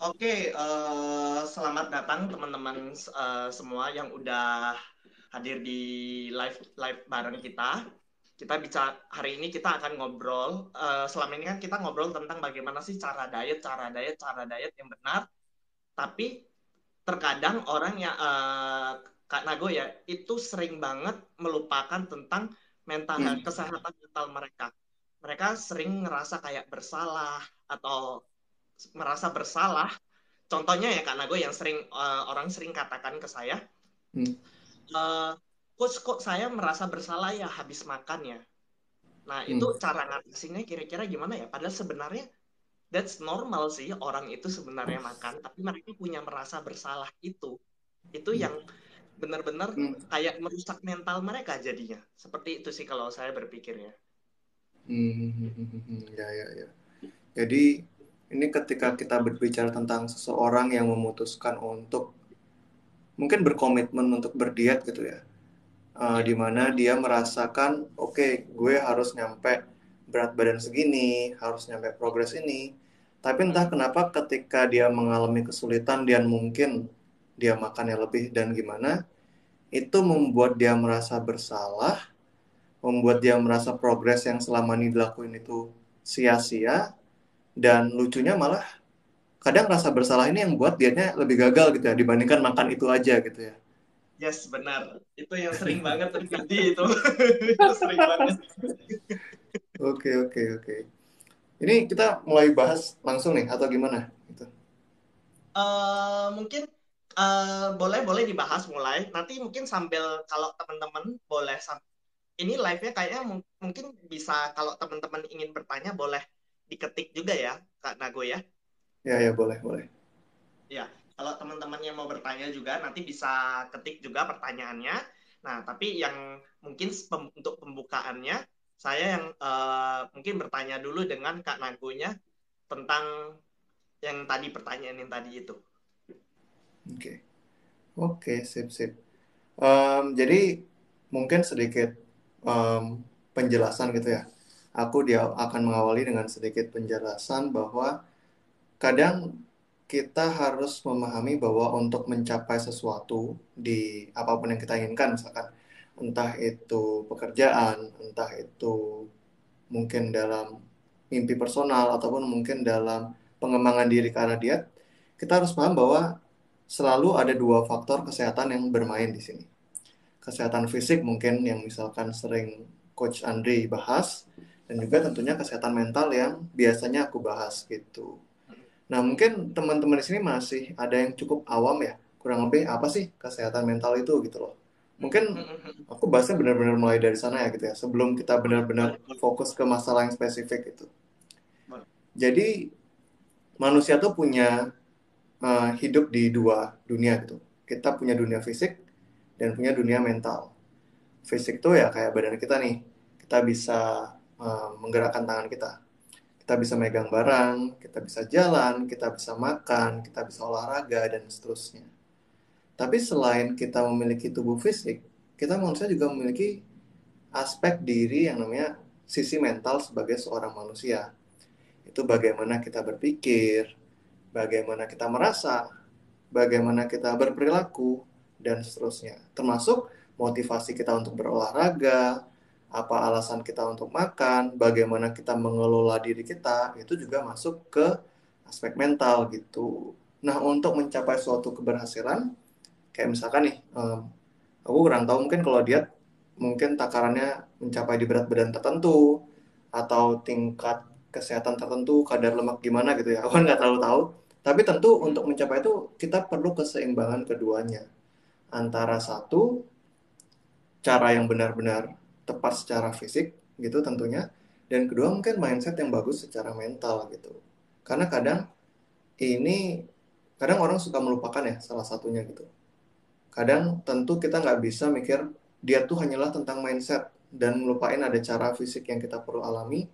Oke, selamat datang teman-teman semua yang udah hadir di live live bareng kita. Kita bicara hari ini kita akan ngobrol. Selama ini kan kita ngobrol tentang bagaimana sih cara diet yang benar. Tapi terkadang orang yang Kak Nago ya itu sering banget melupakan tentang mental health, Hmm, kesehatan mental mereka. Mereka sering ngerasa kayak bersalah atau merasa bersalah. Contohnya ya Kak Nago yang sering orang sering katakan ke saya, hmm, eh coach kok saya merasa bersalah ya habis makan ya. Nah itu hmm, cara ngatasinnya kira-kira gimana ya? Padahal sebenarnya that's normal sih orang itu sebenarnya makan, tapi mereka punya merasa bersalah itu hmm, yang benar-benar hmm, kayak merusak mental mereka jadinya. Seperti itu sih kalau saya berpikirnya. ya, ya, ya. Jadi ini ketika kita berbicara tentang seseorang yang memutuskan untuk mungkin berkomitmen untuk berdiet gitu ya, di Iya. mana dia merasakan, oke, gue harus nyampe berat badan segini, harus nyampe progres ini. Tapi entah kenapa ketika dia mengalami kesulitan dan mungkin dia makannya lebih dan gimana, itu membuat dia merasa bersalah, membuat dia merasa progres yang selama ini dilakuin itu sia-sia, dan lucunya malah kadang rasa bersalah ini yang buat dietnya lebih gagal gitu ya dibandingkan makan itu aja gitu ya. Yes, benar. Itu yang sering banget terjadi itu. Itu sering banget. Oke, oke, oke. Ini kita mulai bahas langsung nih atau gimana gitu. Mungkin boleh boleh dibahas mulai. Nanti mungkin sambil kalau teman-teman boleh ini live-nya kayaknya mungkin bisa kalau teman-teman ingin bertanya boleh diketik juga ya Kak Nago ya. Ya, ya, boleh, boleh. Ya, kalau teman-teman yang mau bertanya juga nanti bisa ketik juga pertanyaannya. Nah, tapi yang mungkin untuk pembukaannya saya yang mungkin bertanya dulu dengan Kak Nagonya tentang yang tadi pertanyaan yang tadi itu. Oke, oke, sip, sip. Jadi mungkin sedikit penjelasan gitu ya. Dia akan mengawali dengan sedikit penjelasan bahwa kadang kita harus memahami bahwa untuk mencapai sesuatu di apapun yang kita inginkan, misalkan entah itu pekerjaan, entah itu mungkin dalam mimpi personal ataupun mungkin dalam pengembangan diri ke arah diet, kita harus paham bahwa selalu ada dua faktor kesehatan yang bermain di sini. Kesehatan fisik mungkin yang misalkan sering Coach Andri bahas, dan juga tentunya kesehatan mental yang biasanya aku bahas gitu. Nah, mungkin teman-teman di sini masih ada yang cukup awam ya, kurang lebih apa sih kesehatan mental itu gitu loh. Mungkin aku bahasnya benar-benar mulai dari sana ya gitu ya, sebelum kita Boleh, benar-benar boleh, boleh. fokus ke masalah yang spesifik itu. Boleh. Jadi, manusia tuh punya hidup di dua dunia gitu. Kita punya dunia fisik dan punya dunia mental. Fisik tuh ya kayak badan kita nih, kita bisa menggerakkan tangan kita. Kita bisa megang barang, kita bisa jalan, kita bisa makan, kita bisa olahraga, dan seterusnya. Tapi selain kita memiliki tubuh fisik, kita manusia juga memiliki aspek diri yang namanya sisi mental sebagai seorang manusia. Itu bagaimana kita berpikir, bagaimana kita merasa, bagaimana kita berperilaku, dan seterusnya. Termasuk motivasi kita untuk berolahraga, apa alasan kita untuk makan, bagaimana kita mengelola diri kita, itu juga masuk ke aspek mental gitu. Nah, untuk mencapai suatu keberhasilan, kayak misalkan nih, aku kurang tahu mungkin kalau diet, mungkin takarannya mencapai di berat badan tertentu, atau tingkat kesehatan tertentu, kadar lemak gimana gitu ya. Aku kan nggak terlalu tahu. Tapi tentu untuk mencapai itu kita perlu keseimbangan keduanya. Antara satu, cara yang benar-benar tepat secara fisik gitu tentunya. Dan kedua mungkin mindset yang bagus secara mental gitu. Karena ini, kadang orang suka melupakan ya salah satunya gitu. Kadang tentu kita nggak bisa mikir dia tuh hanyalah tentang mindset dan melupain ada cara fisik yang kita perlu alami,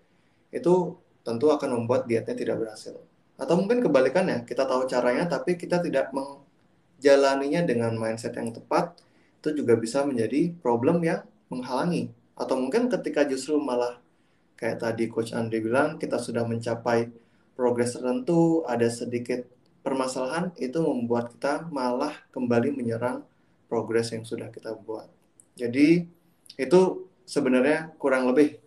itu tentu akan membuat dietnya tidak berhasil. Atau mungkin kebalikannya, kita tahu caranya tapi kita tidak menjalaninya dengan mindset yang tepat, itu juga bisa menjadi problem yang menghalangi. Atau mungkin ketika justru malah kayak tadi Coach Andre bilang, kita sudah mencapai progres tertentu, ada sedikit permasalahan itu membuat kita malah kembali menyerang progres yang sudah kita buat. Jadi itu sebenarnya kurang lebih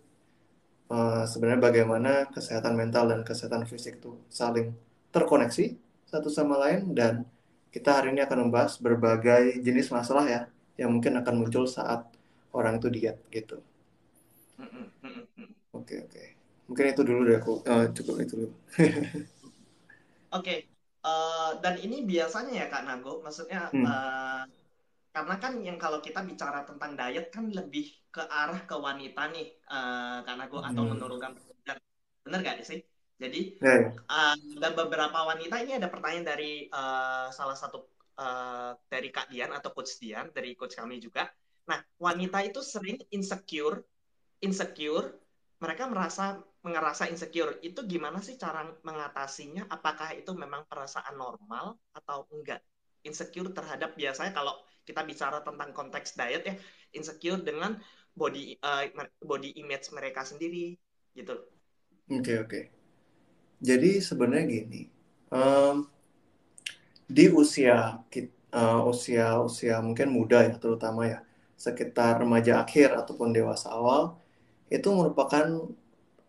sebenarnya bagaimana kesehatan mental dan kesehatan fisik itu saling terkoneksi satu sama lain, dan kita hari ini akan membahas berbagai jenis masalah ya yang mungkin akan muncul saat orang itu diet gitu. Oke, oke. Mungkin itu dulu deh aku. Cukup itu dulu. Oke, dan ini biasanya ya Kak Nago, maksudnya Hmm. karena kan yang kalau kita bicara tentang diet kan lebih ke arah ke wanita nih, Kak Nago, atau Hmm. menurunkan berat badan. Bener gak sih? Jadi Ya, ya. dan beberapa wanita, ini ada pertanyaan dari salah satu dari Kak Dian atau Coach Dian, dari coach kami juga. Nah, wanita itu sering insecure, insecure, mereka ngerasa insecure. Itu gimana sih cara mengatasinya? Apakah itu memang perasaan normal atau enggak? Insecure terhadap, biasanya kalau kita bicara tentang konteks diet ya, insecure dengan body image mereka sendiri gitu. Oke, oke. Jadi sebenarnya gini, em, di usia usia mungkin muda ya, terutama ya sekitar remaja akhir ataupun dewasa awal, itu merupakan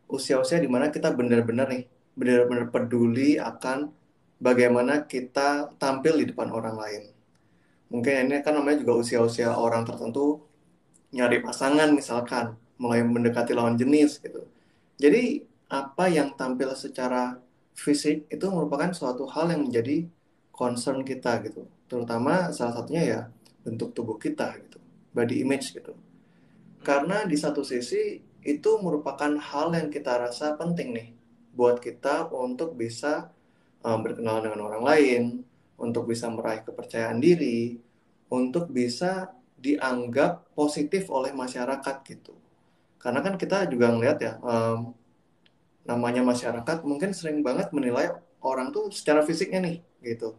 usia-usia di mana kita benar-benar nih, benar-benar peduli akan bagaimana kita tampil di depan orang lain. Mungkin ini kan namanya juga usia-usia orang tertentu nyari pasangan misalkan, mulai mendekati lawan jenis gitu. Jadi apa yang tampil secara fisik itu merupakan suatu hal yang menjadi concern kita gitu. Terutama salah satunya ya bentuk tubuh kita gitu, body image gitu. Karena di satu sisi itu merupakan hal yang kita rasa penting nih buat kita untuk bisa berkenalan dengan orang lain, untuk bisa meraih kepercayaan diri, untuk bisa dianggap positif oleh masyarakat gitu. Karena kan kita juga ngeliat ya, namanya masyarakat mungkin sering banget menilai orang tuh secara fisiknya nih gitu.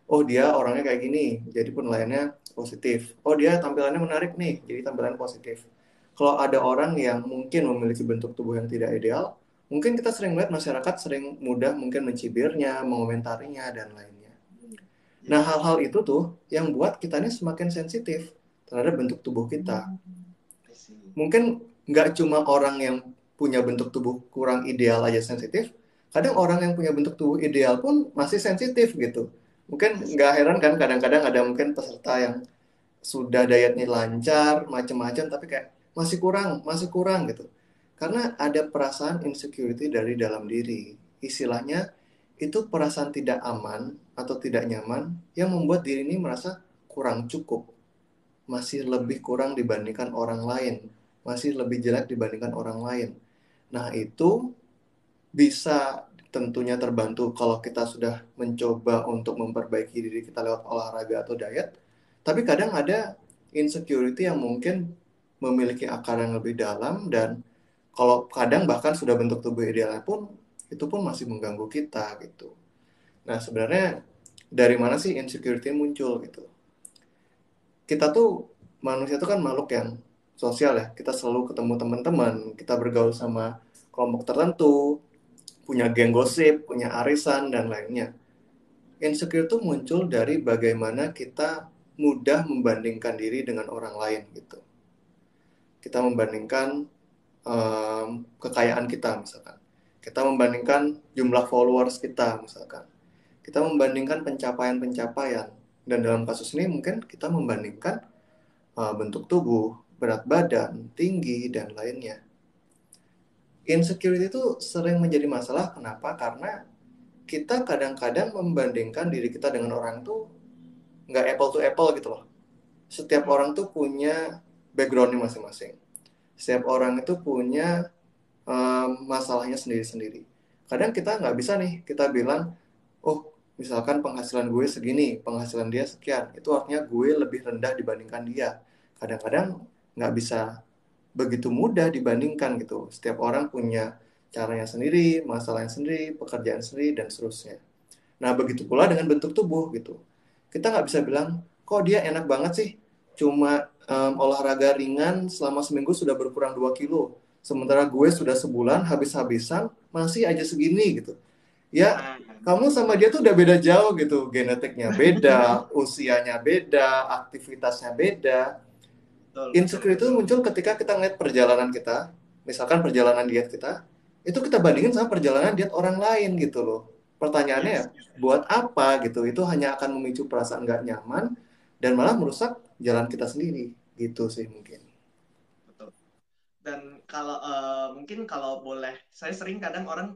Oh dia orangnya kayak gini, jadi penilaiannya positif. Oh dia tampilannya menarik nih, jadi tampilan positif. Kalau ada orang yang mungkin memiliki bentuk tubuh yang tidak ideal, mungkin kita sering melihat masyarakat sering mudah mungkin mencibirnya, mengomentarinya, dan lainnya. Nah Yes. hal-hal itu tuh yang buat kita ini semakin sensitif terhadap bentuk tubuh kita. I see. Mungkin nggak cuma orang yang punya bentuk tubuh kurang ideal aja sensitif, kadang orang yang punya bentuk tubuh ideal pun masih sensitif gitu. Mungkin Yes. nggak heran kan kadang-kadang ada mungkin peserta yang sudah dietnya lancar, macam-macam, tapi kayak masih kurang gitu. Karena ada perasaan insecurity dari dalam diri. Istilahnya itu perasaan tidak aman atau tidak nyaman yang membuat diri ini merasa kurang cukup, masih lebih kurang dibandingkan orang lain, masih lebih jelek dibandingkan orang lain. Nah, itu bisa tentunya terbantu kalau kita sudah mencoba untuk memperbaiki diri kita lewat olahraga atau diet. Tapi kadang ada insecurity yang mungkin memiliki akar yang lebih dalam, dan kalau kadang bahkan sudah bentuk tubuh idealnya pun itu pun masih mengganggu kita gitu. Nah, sebenarnya dari mana sih insecurity muncul gitu? Kita tuh manusia tuh kan makhluk yang sosial ya. Kita selalu ketemu teman-teman, kita bergaul sama kelompok tertentu, punya geng gosip, punya arisan dan lainnya. Insecure tuh muncul dari bagaimana kita mudah membandingkan diri dengan orang lain gitu. Kita membandingkan kekayaan kita misalkan. Kita membandingkan jumlah followers kita misalkan. Kita membandingkan pencapaian-pencapaian. Dan dalam kasus ini mungkin kita membandingkan bentuk tubuh, berat badan, tinggi, dan lainnya. Insecurity itu sering menjadi masalah. Kenapa? Karena kita kadang-kadang membandingkan diri kita dengan orang tuh nggak apple to apple gitu loh. Setiap Hmm. orang tuh punya backgroundnya masing-masing. Setiap orang itu punya masalahnya sendiri-sendiri. Kadang kita nggak bisa nih, kita bilang, oh misalkan penghasilan gue segini, penghasilan dia sekian, itu artinya gue lebih rendah dibandingkan dia. Kadang-kadang nggak bisa begitu mudah dibandingkan gitu. Setiap orang punya caranya sendiri, masalahnya sendiri, pekerjaan sendiri, dan seterusnya. Nah, begitu pula dengan bentuk tubuh gitu. Kita nggak bisa bilang, kok dia enak banget sih, cuma olahraga ringan selama seminggu sudah berkurang 2 kilo. Sementara gue sudah sebulan habis-habisan masih aja segini gitu. Ya, Nah, kamu sama dia tuh udah beda jauh gitu, genetiknya beda, usianya beda, aktivitasnya beda. betul, betul, Insecure itu betul. muncul ketika kita ngeliat perjalanan kita, misalkan perjalanan diet kita, itu kita bandingin sama perjalanan diet orang lain gitu loh. Pertanyaannya ya, Yes, buat apa gitu? Itu hanya akan memicu perasaan nggak nyaman dan malah merusak jalan kita sendiri gitu sih mungkin. betul. Dan kalau mungkin kalau boleh, saya sering kadang orang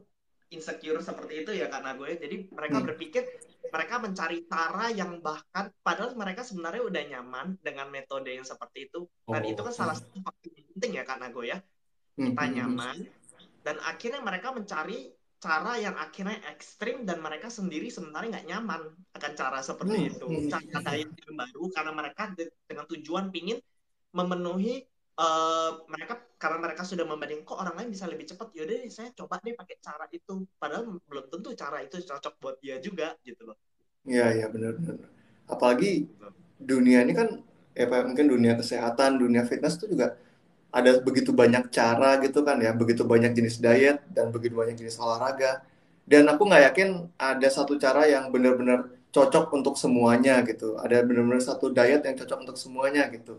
insecure seperti itu ya karena gue. Jadi mereka Hmm. berpikir mereka mencari cara yang bahkan padahal mereka sebenarnya udah nyaman dengan metode yang seperti itu. Dan itu Oh. kan salah satu faktor yang penting ya karena gue ya. Hmm, Kita hmm, hmm. nyaman dan akhirnya mereka mencari cara yang akhirnya ekstrim dan mereka sendiri sebenarnya nggak nyaman akan cara Hmm, seperti itu. hmm, Cara hmm. diet yang baru karena mereka dengan tujuan pingin memenuhi mereka karena mereka sudah membanding kok orang lain bisa lebih cepat yaudah deh, saya coba deh pakai cara itu padahal belum tentu cara itu cocok buat dia juga gitu loh. Iya, iya benar-benar. Apalagi dunia ini kan, ya Pak, mungkin dunia kesehatan, dunia fitness itu juga ada begitu banyak cara gitu kan ya, begitu banyak jenis diet dan begitu banyak jenis olahraga. Dan aku nggak yakin ada satu cara yang benar-benar cocok untuk semuanya gitu. Ada benar-benar satu diet yang cocok untuk semuanya gitu.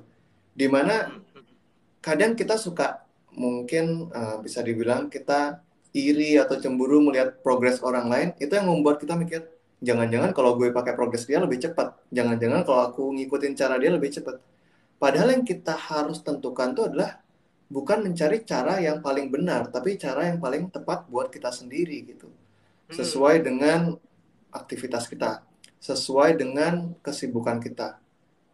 Dimana Hmm, hmm, kadang kita suka mungkin bisa dibilang kita iri atau cemburu melihat progres orang lain, itu yang membuat kita mikir jangan-jangan kalau gue pakai progres dia lebih cepat, jangan-jangan kalau aku ngikutin cara dia lebih cepat. Padahal yang kita harus tentukan itu adalah bukan mencari cara yang paling benar, tapi cara yang paling tepat buat kita sendiri gitu, sesuai hmm. dengan aktivitas kita, sesuai dengan kesibukan kita.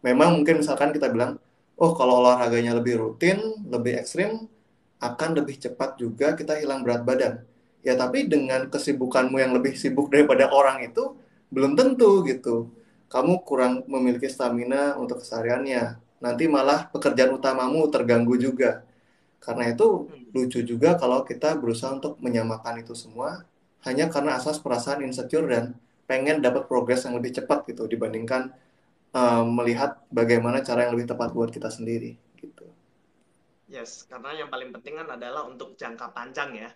Memang mungkin misalkan kita bilang, oh kalau olahraganya lebih rutin, lebih ekstrim, akan lebih cepat juga kita hilang berat badan. Ya tapi dengan kesibukanmu yang lebih sibuk daripada orang itu, belum tentu gitu. Kamu kurang memiliki stamina untuk kesehariannya. Nanti malah pekerjaan utamamu terganggu juga. Karena itu Hmm. lucu juga kalau kita berusaha untuk menyamakan itu semua hanya karena asas perasaan insecure dan pengen dapat progres yang lebih cepat gitu dibandingkan melihat bagaimana cara yang lebih tepat buat kita sendiri gitu. Yes, karena yang paling penting kan adalah untuk jangka panjang ya.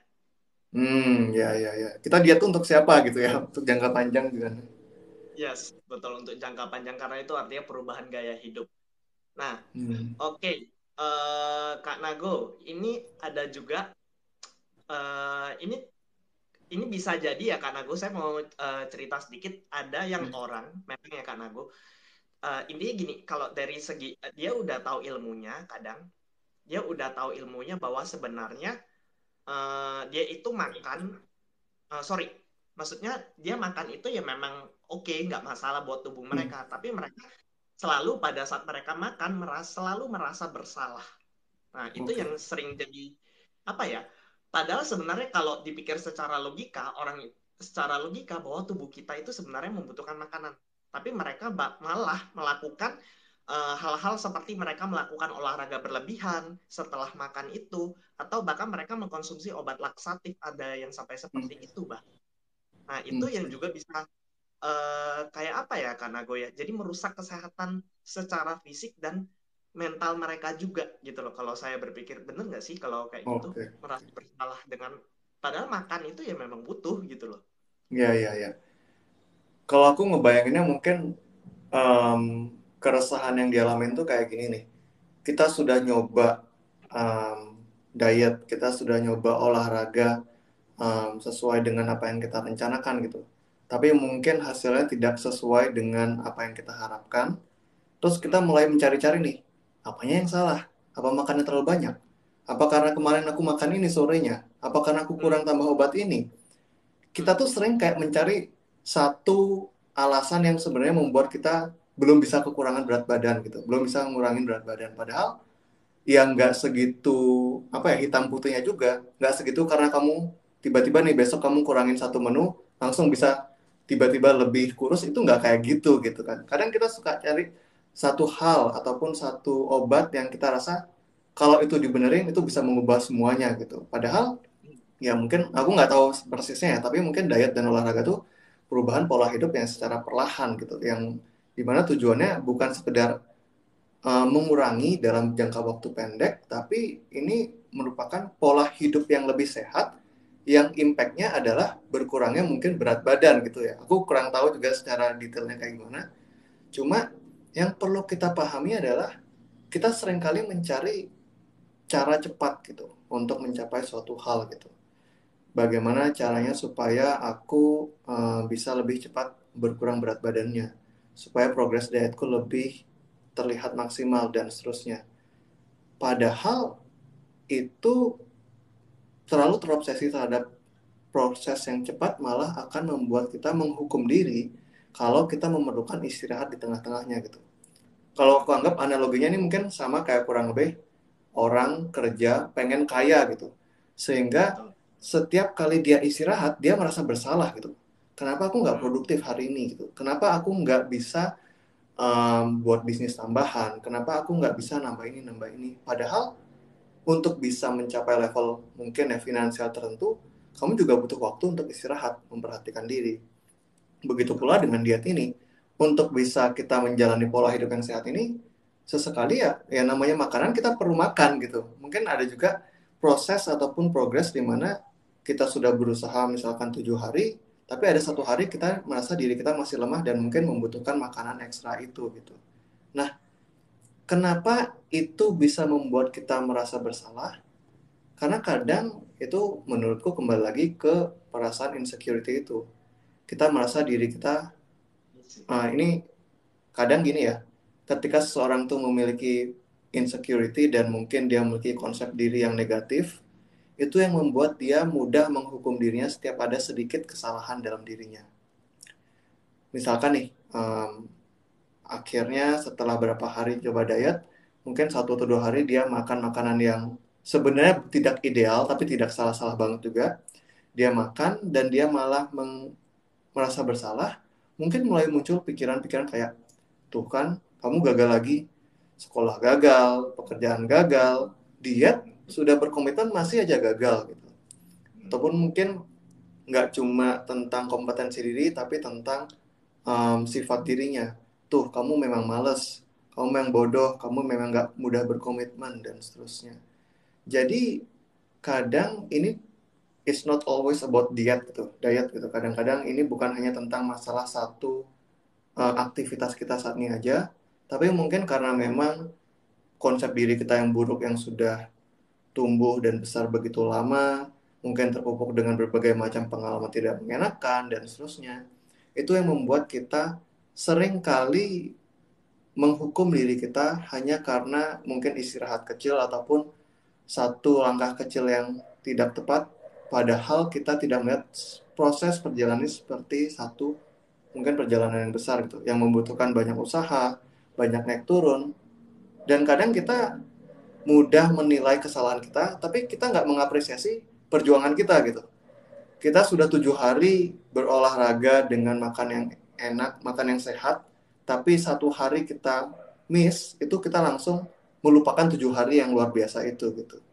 Ya, ya, ya. Kita diet tuh untuk siapa gitu ya? Untuk jangka panjang juga. Yes, betul, untuk jangka panjang karena itu artinya perubahan gaya hidup. Nah, Hmm. oke. Kak Nago, ini ada juga ini bisa jadi ya Kak Nago, saya mau cerita sedikit. Ada yang orang, memang ya Kak Nago, intinya gini, kalau dari segi dia udah tahu ilmunya, kadang dia udah tahu ilmunya bahwa sebenarnya dia itu makan, sorry, maksudnya dia makan itu ya memang oke, nggak masalah buat tubuh Hmm. mereka, tapi mereka selalu pada saat mereka makan selalu merasa bersalah. Nah, itu Oke. yang sering jadi apa ya? Padahal sebenarnya kalau dipikir secara logika, secara logika bahwa tubuh kita itu sebenarnya membutuhkan makanan. Tapi mereka malah melakukan hal-hal seperti mereka melakukan olahraga berlebihan setelah makan itu, atau bahkan mereka mengkonsumsi obat laksatif, ada yang sampai Hmm. seperti itu, bah. Nah, itu Hmm. yang juga bisa kayak apa ya karena gue ya jadi merusak kesehatan secara fisik dan mental mereka juga gitu loh kalau saya berpikir bener nggak sih kalau kayak gitu Oke. merasa bersalah dengan padahal makan itu ya memang butuh gitu loh. Ya, ya, ya. Kalau aku ngebayanginnya mungkin em, keresahan yang dialamin tuh kayak gini nih. Kita sudah nyoba diet, kita sudah nyoba olahraga sesuai dengan apa yang kita rencanakan gitu. Tapi mungkin hasilnya tidak sesuai dengan apa yang kita harapkan. Terus kita Hmm, mulai mencari-cari nih, apanya yang salah? Apa makannya terlalu banyak? Apa karena kemarin aku makan ini sorenya? Apa karena aku hmm, kurang tambah obat ini? Kita hmm, tuh sering kayak mencari satu alasan yang sebenarnya membuat kita belum bisa kekurangan berat badan gitu, belum bisa ngurangin berat badan. Padahal yang nggak segitu apa ya hitam putihnya juga, nggak segitu karena kamu tiba-tiba nih besok kamu kurangin satu menu langsung bisa tiba-tiba lebih kurus, itu nggak kayak gitu gitu kan. Kadang kita suka cari satu hal ataupun satu obat yang kita rasa kalau itu dibenerin itu bisa mengubah semuanya gitu. Padahal hmm. ya mungkin aku nggak tahu persisnya ya, tapi mungkin diet dan olahraga tuh perubahan pola hidup yang secara perlahan gitu, yang dimana tujuannya bukan sekedar mengurangi dalam jangka waktu pendek, tapi ini merupakan pola hidup yang lebih sehat yang impact-nya adalah berkurangnya mungkin berat badan gitu ya. Aku kurang tahu juga secara detailnya kayak gimana. Cuma yang perlu kita pahami adalah kita seringkali mencari cara cepat gitu untuk mencapai suatu hal gitu. Bagaimana caranya supaya aku bisa lebih cepat berkurang berat badannya, supaya progres dietku lebih terlihat maksimal dan seterusnya. Padahal itu terlalu terobsesi terhadap proses yang cepat malah akan membuat kita menghukum diri kalau kita memerlukan istirahat di tengah-tengahnya gitu. Kalau aku anggap analoginya ini mungkin sama kayak kurang lebih orang kerja pengen kaya gitu. Sehingga Betul. setiap kali dia istirahat, dia merasa bersalah gitu. Kenapa aku nggak Hmm. produktif hari ini gitu? Kenapa aku nggak bisa buat bisnis tambahan? Kenapa aku nggak bisa nambah ini, nambah ini? Padahal untuk bisa mencapai level mungkin ya finansial tertentu, kamu juga butuh waktu untuk istirahat, memperhatikan diri. Begitu Betul. pula dengan diet ini. Untuk bisa kita menjalani pola hidup yang sehat ini, sesekali ya namanya makanan kita perlu makan gitu. Mungkin ada juga proses ataupun progres di mana kita sudah berusaha misalkan 7 hari, tapi ada satu hari kita merasa diri kita masih lemah dan mungkin membutuhkan makanan ekstra itu gitu. Nah, kenapa itu bisa membuat kita merasa bersalah? Karena kadang itu menurutku kembali lagi ke perasaan insecurity itu. Kita merasa diri kita, ini kadang gini ya, ketika seseorang tuh memiliki insecurity dan mungkin dia memiliki konsep diri yang negatif, itu yang membuat dia mudah menghukum dirinya setiap ada sedikit kesalahan dalam dirinya. Misalkan nih, akhirnya setelah berapa hari coba diet, mungkin 1 atau 2 hari dia makan makanan yang sebenarnya tidak ideal, tapi tidak salah-salah banget juga. Dia makan dan dia malah merasa bersalah, mungkin mulai muncul pikiran-pikiran kayak, tuh kan, kamu gagal lagi, sekolah gagal, pekerjaan gagal, diet sudah berkomitmen masih aja gagal gitu. Ataupun mungkin nggak cuma tentang kompetensi diri, tapi tentang sifat dirinya. Tuh, kamu memang males, kamu memang bodoh, kamu memang nggak mudah berkomitmen, dan seterusnya. Jadi, kadang ini it's not always about diet gitu. Kadang-kadang ini bukan hanya tentang masalah satu aktivitas kita saat ini aja, tapi mungkin karena memang konsep diri kita yang buruk yang sudah tumbuh dan besar begitu lama, mungkin terpupuk dengan berbagai macam pengalaman tidak mengenakan dan seterusnya, itu yang membuat kita sering kali menghukum diri kita hanya karena mungkin istirahat kecil ataupun satu langkah kecil yang tidak tepat, padahal kita tidak melihat proses perjalanan seperti satu mungkin perjalanan yang besar gitu, yang membutuhkan banyak usaha, banyak naik turun, dan kadang kita mudah menilai kesalahan kita, tapi kita nggak mengapresiasi perjuangan kita gitu. Kita sudah 7 hari berolahraga dengan makan yang enak, makan yang sehat, tapi 1 hari kita miss, itu kita langsung melupakan 7 hari yang luar biasa itu gitu.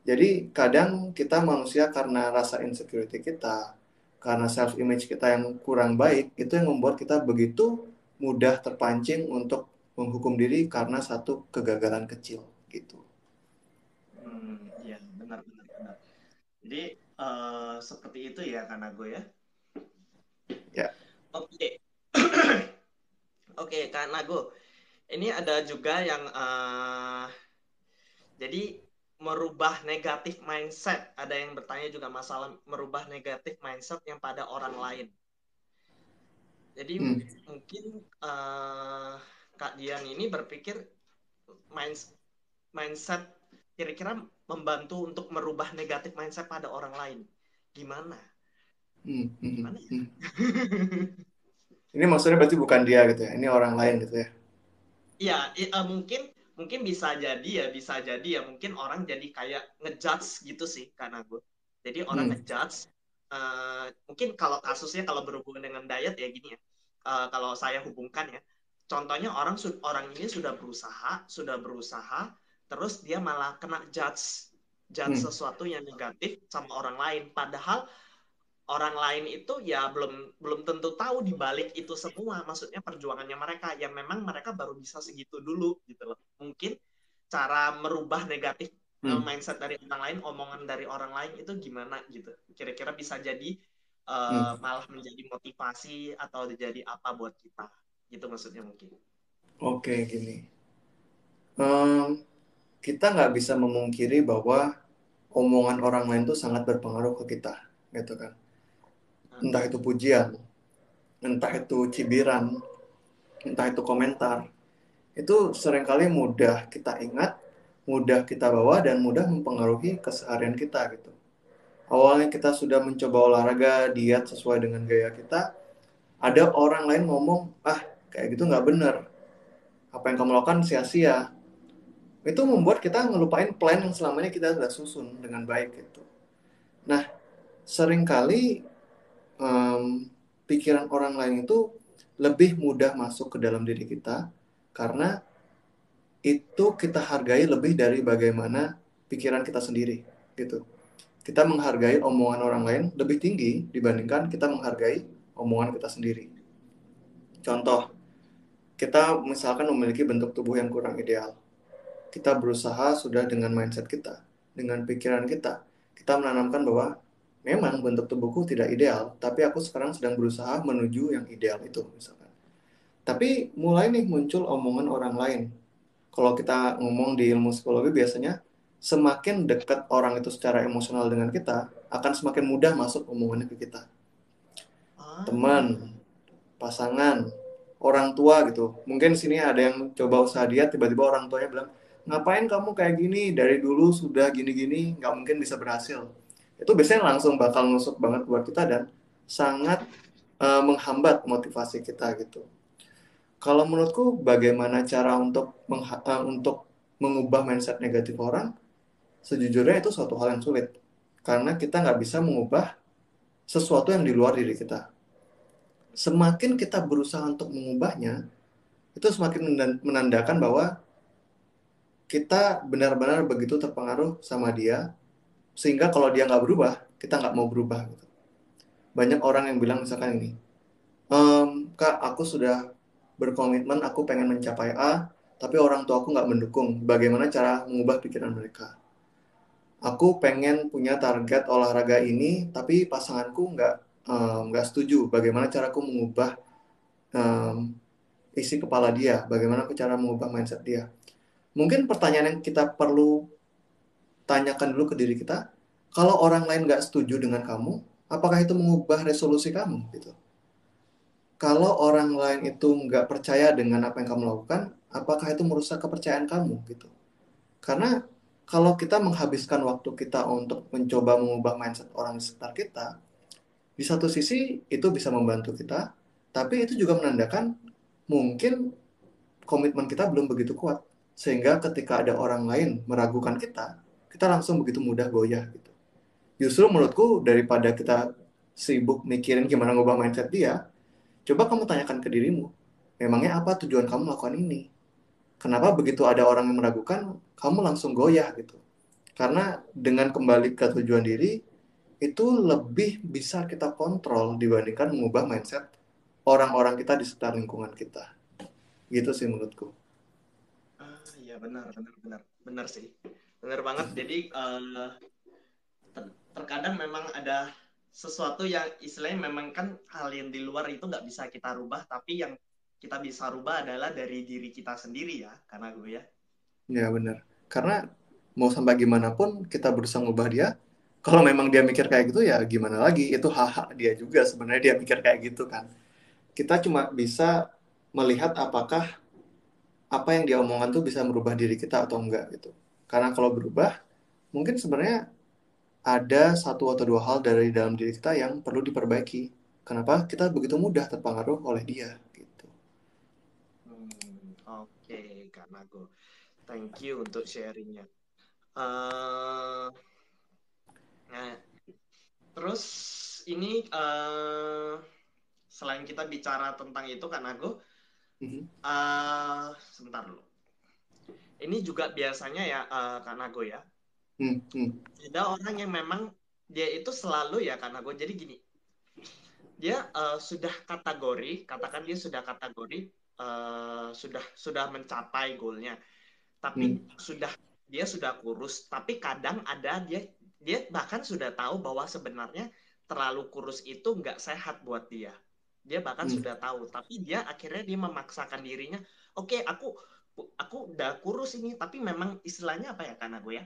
Jadi kadang kita manusia karena rasa insecurity kita, karena self image kita yang kurang baik, itu yang membuat kita begitu mudah terpancing untuk menghukum diri karena satu kegagalan kecil gitu. Iya, benar benar benar. Jadi seperti itu ya karena gue ya. Ya. Oke. Oke, karena gue ini ada juga yang jadi merubah negatif mindset. Ada yang bertanya juga masalah merubah negatif mindset yang pada orang lain. Jadi Hmm. mungkin Kak Dian ini berpikir mindset kira-kira membantu untuk merubah negatif mindset pada orang lain. Gimana? Hmm. Hmm. Gimana ya? Hmm. Ini maksudnya berarti bukan dia gitu ya, ini orang lain gitu ya. Ya, mungkin mungkin bisa jadi ya mungkin orang jadi kayak ngejudge gitu sih karena gue. Jadi orang Hmm. ngejudge mungkin kalau kasusnya kalau berhubungan dengan diet ya gini ya. Kalau saya hubungkan ya. Contohnya orang ini sudah berusaha terus dia malah kena judge judge Hmm. sesuatu yang negatif sama orang lain padahal orang lain itu ya belum belum tentu tahu di balik itu semua maksudnya perjuangannya mereka yang memang mereka baru bisa segitu dulu gitu loh mungkin cara merubah negatif Hmm. mindset dari orang lain, omongan dari orang lain itu gimana gitu. Kira-kira bisa jadi Hmm. malah menjadi motivasi atau jadi apa buat kita. Gitu maksudnya mungkin. Oke, gini. Em, kita nggak bisa memungkiri bahwa omongan orang lain tuh sangat berpengaruh ke kita, gitu kan. Entah itu pujian, entah itu cibiran, entah itu komentar. Itu seringkali mudah kita ingat, mudah kita bawa, dan mudah mempengaruhi keseharian kita gitu. Awalnya kita sudah mencoba olahraga, diet sesuai dengan gaya kita, ada orang lain ngomong, ah kayak gitu nggak bener, apa yang kamu lakukan sia-sia. Itu membuat kita ngelupain plan yang selama ini kita sudah susun dengan baik gitu. Nah, seringkali pikiran orang lain itu lebih mudah masuk ke dalam diri kita karena itu kita hargai lebih dari bagaimana pikiran kita sendiri gitu. Kita menghargai omongan orang lain lebih tinggi dibandingkan kita menghargai omongan kita sendiri. Contoh, kita misalkan memiliki bentuk tubuh yang kurang ideal. Kita berusaha sudah dengan mindset kita, dengan pikiran kita. Kita menanamkan bahwa memang bentuk tubuhku tidak ideal, tapi aku sekarang sedang berusaha menuju yang ideal itu misalkan. Tapi mulai nih muncul omongan orang lain. Kalau kita ngomong di ilmu psikologi biasanya semakin dekat orang itu secara emosional dengan kita, akan semakin mudah masuk omongannya ke kita. Ah, Teman, pasangan, orang tua gitu. Mungkin sini ada yang coba usaha diet, tiba-tiba orang tuanya bilang, ngapain kamu kayak gini, dari dulu sudah gini-gini, nggak mungkin bisa berhasil. Itu biasanya langsung bakal nusuk banget buat kita dan sangat menghambat motivasi kita gitu. Kalau menurutku bagaimana cara untuk mengubah mindset negatif orang, sejujurnya itu suatu hal yang sulit. Karena kita nggak bisa mengubah sesuatu yang di luar diri kita. Semakin kita berusaha untuk mengubahnya, itu semakin menandakan bahwa kita benar-benar begitu terpengaruh sama dia, sehingga kalau dia nggak berubah, kita nggak mau berubah. Gitu. Banyak orang yang bilang misalkan ini, Kak, aku sudah berkomitmen, aku pengen mencapai A, tapi orang tua aku nggak mendukung. Bagaimana cara mengubah pikiran mereka? Aku pengen punya target olahraga ini, tapi pasanganku nggak setuju. Bagaimana cara aku mengubah um, isi kepala dia? Bagaimana aku cara mengubah mindset dia? Mungkin pertanyaan yang kita perlu tanyakan dulu ke diri kita, kalau orang lain nggak setuju dengan kamu, apakah itu mengubah resolusi kamu? Gitu. Kalau orang lain itu nggak percaya dengan apa yang kamu lakukan, apakah itu merusak kepercayaan kamu? Gitu. Karena kalau kita menghabiskan waktu kita untuk mencoba mengubah mindset orang di sekitar kita, di satu sisi itu bisa membantu kita, tapi itu juga menandakan mungkin komitmen kita belum begitu kuat. Sehingga ketika ada orang lain meragukan kita langsung begitu mudah goyah gitu. Justru menurutku daripada kita sibuk mikirin gimana ngubah mindset dia, coba kamu tanyakan ke dirimu, memangnya apa tujuan kamu melakukan ini? Kenapa begitu ada orang yang meragukan, kamu langsung goyah gitu? Karena dengan kembali ke tujuan diri, itu lebih bisa kita kontrol dibandingkan mengubah mindset orang-orang kita di sekitar lingkungan kita. Gitu sih menurutku. iya benar, benar, benar, benar sih, benar banget. Jadi terkadang memang ada sesuatu yang istilahnya memang kan hal yang di luar itu nggak bisa kita rubah, tapi yang kita bisa rubah adalah dari diri kita sendiri ya, karena gue ya. Ya benar. Karena mau sampai gimana pun kita berusaha ngubah dia, kalau memang dia mikir kayak gitu ya gimana lagi, itu hak-hak dia juga sebenarnya dia mikir kayak gitu kan. Kita cuma bisa melihat apakah apa yang dia omongan tuh bisa merubah diri kita atau enggak gitu. Karena kalau berubah, mungkin sebenarnya ada satu atau dua hal dari dalam diri kita yang perlu diperbaiki. Kenapa kita begitu mudah terpengaruh oleh dia gitu. Oke, karena gue thank you untuk sharingnya. Uh, nah, terus ini selain kita bicara tentang itu kan aku Mhm. sebentar dulu. Ini juga biasanya ya Kak Nago ya. Hmm, hmm, Ada orang yang memang dia itu selalu ya Kak Nago. Jadi gini, dia sudah kategori, katakan dia sudah kategori sudah mencapai goalnya, hmm, tapi sudah dia sudah kurus, tapi kadang ada dia bahkan sudah tahu bahwa sebenarnya terlalu kurus itu nggak sehat buat dia. Dia bahkan Hmm. sudah tahu, tapi dia akhirnya dia memaksakan dirinya, oke, aku udah kurus ini, tapi memang istilahnya apa ya, karena gue ya,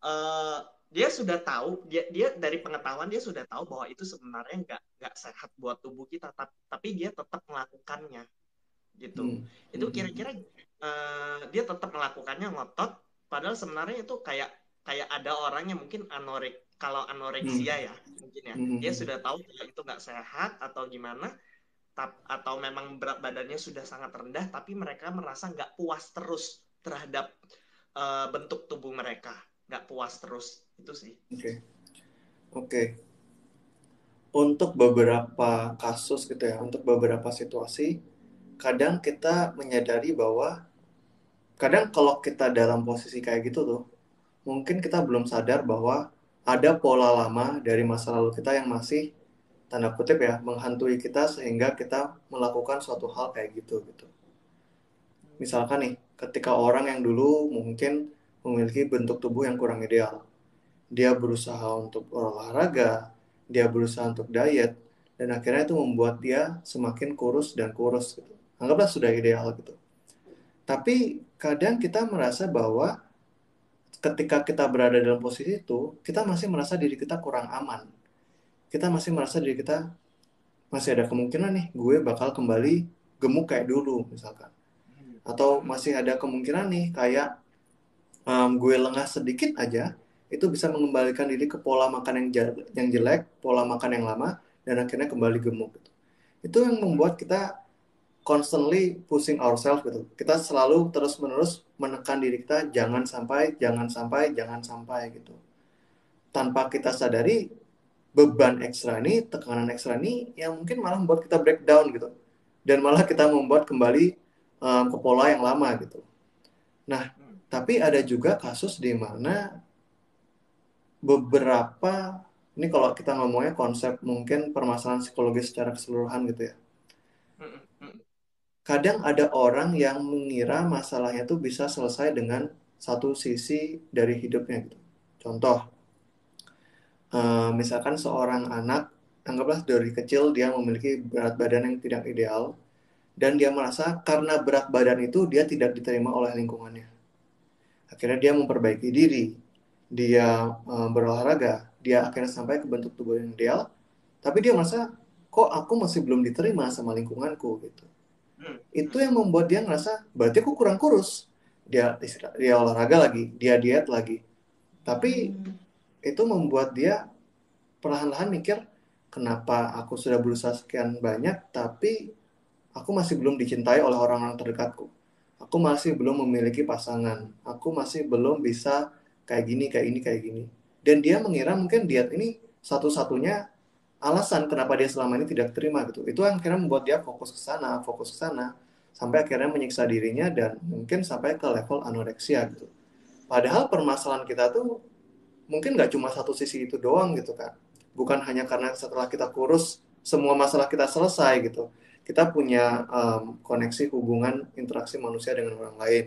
eh, dia sudah tahu, dia dari pengetahuan dia sudah tahu bahwa itu sebenarnya nggak sehat buat tubuh kita, tapi dia tetap melakukannya gitu. Hmm. Itu Hmm. kira-kira dia tetap melakukannya, ngotot, padahal sebenarnya itu kayak kayak ada orang yang mungkin kalau Hmm. anoreksia ya mungkin ya, Hmm. dia Hmm. sudah tahu kalau itu nggak sehat atau gimana, atau memang berat badannya sudah sangat rendah, tapi mereka merasa nggak puas terus terhadap bentuk tubuh mereka, nggak puas terus itu sih. Oke. Oke. Untuk beberapa kasus gitu ya, untuk beberapa situasi, kadang kita menyadari bahwa kadang kalau kita dalam posisi kayak gitu tuh, mungkin kita belum sadar bahwa ada pola lama dari masa lalu kita yang masih tanda kutip ya menghantui kita sehingga kita melakukan suatu hal kayak gitu gitu. Misalkan nih, ketika orang yang dulu mungkin memiliki bentuk tubuh yang kurang ideal, dia berusaha untuk olahraga, dia berusaha untuk diet, dan akhirnya itu membuat dia semakin kurus dan kurus gitu. Anggaplah sudah ideal gitu. Tapi kadang kita merasa bahwa ketika kita berada dalam posisi itu, kita masih merasa diri kita kurang aman. Kita masih merasa diri kita masih ada kemungkinan nih gue bakal kembali gemuk kayak dulu misalkan. Atau masih ada kemungkinan nih kayak gue lengah sedikit aja, itu bisa mengembalikan diri ke pola makan yang jelek, pola makan yang lama, dan akhirnya kembali gemuk. Gitu. Itu yang membuat kita constantly pushing ourselves gitu. Kita selalu terus-menerus menekan diri kita, jangan sampai, jangan sampai, jangan sampai gitu. Tanpa kita sadari, beban ekstra ini, tekanan ekstra ini, yang mungkin malah membuat kita breakdown gitu. Dan malah kita membuat kembali ke pola yang lama gitu. Nah, tapi ada juga kasus di mana beberapa, ini kalau kita ngomongnya konsep mungkin permasalahan psikologis secara keseluruhan gitu ya. Kadang ada orang yang mengira masalahnya tuh bisa selesai dengan satu sisi dari hidupnya gitu. Contoh, misalkan seorang anak, anggaplah dari kecil dia memiliki berat badan yang tidak ideal, dan dia merasa karena berat badan itu dia tidak diterima oleh lingkungannya. Akhirnya dia memperbaiki diri, dia berolahraga, dia akhirnya sampai ke bentuk tubuh yang ideal, tapi dia merasa kok aku masih belum diterima sama lingkunganku gitu. Itu yang membuat dia ngerasa berarti aku kurang kurus. Dia olahraga lagi, dia diet lagi. Tapi itu membuat dia perlahan-lahan mikir, kenapa aku sudah berusaha sekian banyak tapi aku masih belum dicintai oleh orang-orang terdekatku. Aku masih belum memiliki pasangan. Aku masih belum bisa kayak gini, kayak ini, kayak gini. Dan dia mengira mungkin diet ini satu-satunya alasan kenapa dia selama ini tidak terima gitu. Itu yang akhirnya membuat dia fokus ke sana, sampai akhirnya menyiksa dirinya dan mungkin sampai ke level anoreksia gitu. Padahal permasalahan kita tuh mungkin nggak cuma satu sisi itu doang gitu kan. Bukan hanya karena setelah kita kurus semua masalah kita selesai gitu. Kita punya koneksi hubungan interaksi manusia dengan orang lain.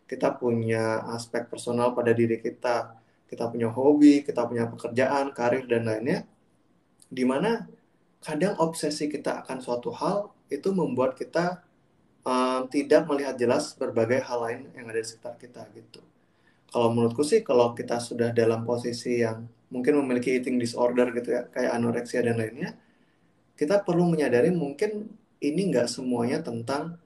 Kita punya aspek personal pada diri kita. Kita punya hobi, kita punya pekerjaan, karir dan lainnya. Dimana kadang obsesi kita akan suatu hal itu membuat kita tidak melihat jelas berbagai hal lain yang ada di sekitar kita gitu. Kalau menurutku sih kalau kita sudah dalam posisi yang mungkin memiliki eating disorder gitu ya, kayak anoreksia dan lainnya, kita perlu menyadari mungkin ini nggak semuanya tentang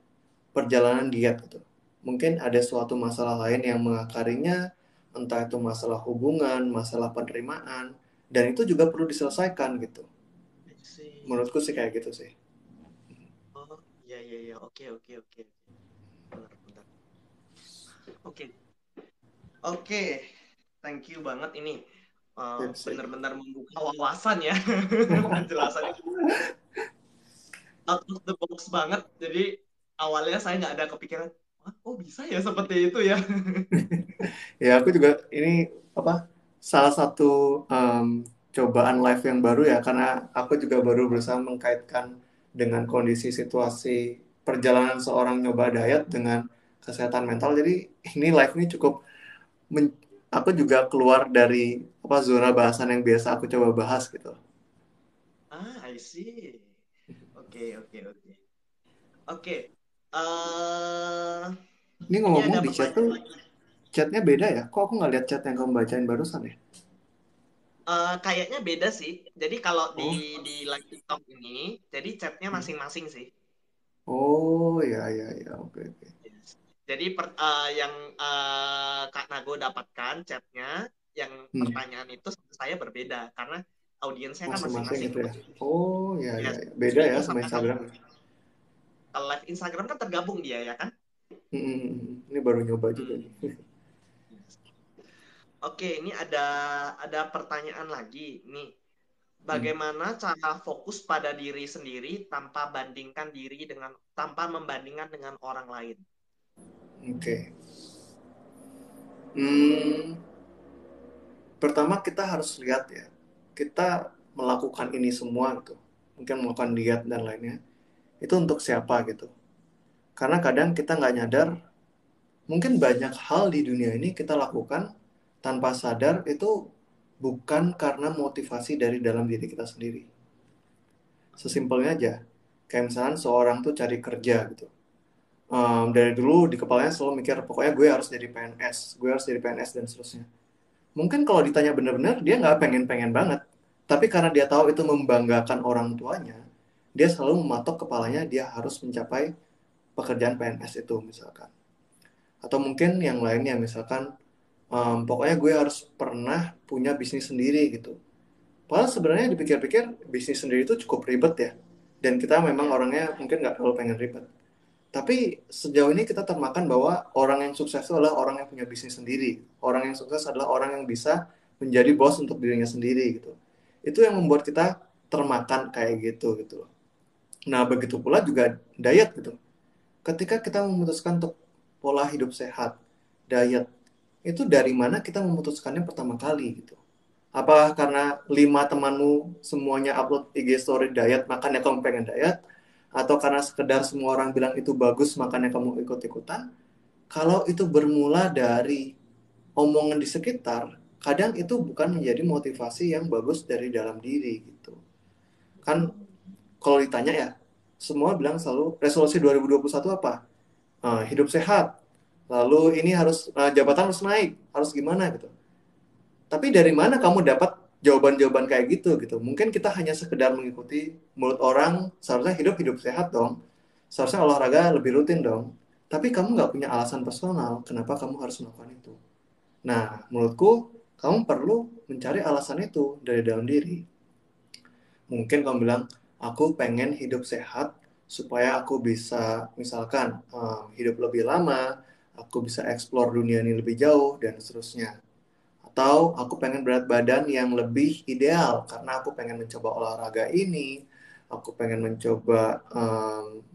perjalanan diet gitu. Mungkin ada suatu masalah lain yang mengakarinya, entah itu masalah hubungan, masalah penerimaan, dan itu juga perlu diselesaikan gitu. Menurutku sih kayak gitu sih. Oh, iya iya iya, oke oke oke. Benar benar. Oke. Oke. Thank you banget ini. Sip. Benar-benar membuka wawasan ya. Penjelasannya out of the box banget. Jadi awalnya saya nggak ada kepikiran, wah, oh bisa ya seperti itu ya. Ya aku juga ini apa salah satu cobaan live yang baru ya karena aku juga baru berusaha mengkaitkan dengan kondisi situasi perjalanan seorang nyoba diet dengan kesehatan mental. Jadi ini live ini cukup men- aku juga keluar dari apa zona bahasan yang biasa aku coba bahas gitu. Ah, I see. Oke, oke, oke. Oke. eh Ini ini ngomong-ngomong ada di chat tuh pertanyaan lagi. chatnya beda ya? Kok aku nggak lihat chat yang kamu bacain barusan ya? Kayaknya beda sih. Jadi kalau di Oh, live TikTok ini, jadi chatnya hmm. masing-masing sih. Oh ya ya ya, oke oke. Yes. Jadi yang Kak Nago dapatkan chatnya, yang Hmm. pertanyaan itu sama saya berbeda karena audiensnya kan Masing-masing masing-masing. gitu ya? Oh ya ya Yes. ya, beda ya Itu sama sama kalau Instagram. live Instagram kan tergabung dia ya kan? Ini baru nyoba juga Hmm. nih. Yes. Oke, ini ada pertanyaan lagi nih. Hmm. Bagaimana cara fokus pada diri sendiri tanpa membandingkan dengan orang lain? Oke. Hmm, pertama kita harus lihat ya, kita melakukan ini semua gitu, mungkin melakukan diet dan lainnya, itu untuk siapa gitu. Karena kadang kita nggak nyadar, mungkin banyak hal di dunia ini kita lakukan tanpa sadar itu bukan karena motivasi dari dalam diri kita sendiri. Sesimpelnya aja, kayak misalnya seorang tuh cari kerja gitu. Dari dulu di kepalanya selalu mikir, pokoknya gue harus jadi PNS, gue harus jadi PNS dan seterusnya. Mungkin kalau ditanya benar-benar dia nggak pengen-pengen banget, tapi karena dia tahu itu membanggakan orang tuanya, dia selalu mematok kepalanya dia harus mencapai pekerjaan PNS itu misalkan. Atau mungkin yang lainnya misalkan, pokoknya gue harus pernah punya bisnis sendiri gitu. Padahal sebenarnya dipikir-pikir bisnis sendiri itu cukup ribet ya, dan kita memang Ya, orangnya mungkin nggak terlalu pengen ribet. Tapi sejauh ini kita termakan bahwa orang yang sukses itu adalah orang yang punya bisnis sendiri. Orang yang sukses adalah orang yang bisa menjadi bos untuk dirinya sendiri gitu. Itu yang membuat kita termakan kayak gitu gitu. Nah, begitu pula juga diet gitu. Ketika kita memutuskan untuk pola hidup sehat, diet, itu dari mana kita memutuskannya pertama kali gitu. Apa karena 5 temanmu semuanya upload IG story diet, makanya kamu pengen diet? Atau karena sekedar semua orang bilang itu bagus, makanya kamu ikut-ikutan? Kalau itu bermula dari omongan di sekitar, kadang itu bukan menjadi motivasi yang bagus dari dalam diri gitu. Kan kalau ditanya ya, semua bilang selalu resolusi 2021 apa? Hidup sehat. Lalu ini harus jabatan harus naik, harus gimana gitu. Tapi dari mana kamu dapat jawaban-jawaban kayak gitu gitu? Mungkin kita hanya sekedar mengikuti mulut orang, seharusnya hidup-hidup sehat dong. Seharusnya olahraga lebih rutin dong. Tapi kamu nggak punya alasan personal kenapa kamu harus melakukan itu. Nah, menurutku kamu perlu mencari alasan itu dari dalam diri. Mungkin kamu bilang, aku pengen hidup sehat supaya aku bisa misalkan hidup lebih lama, aku bisa explore dunia ini lebih jauh dan seterusnya. Atau aku pengen berat badan yang lebih ideal karena aku pengen mencoba olahraga ini, aku pengen mencoba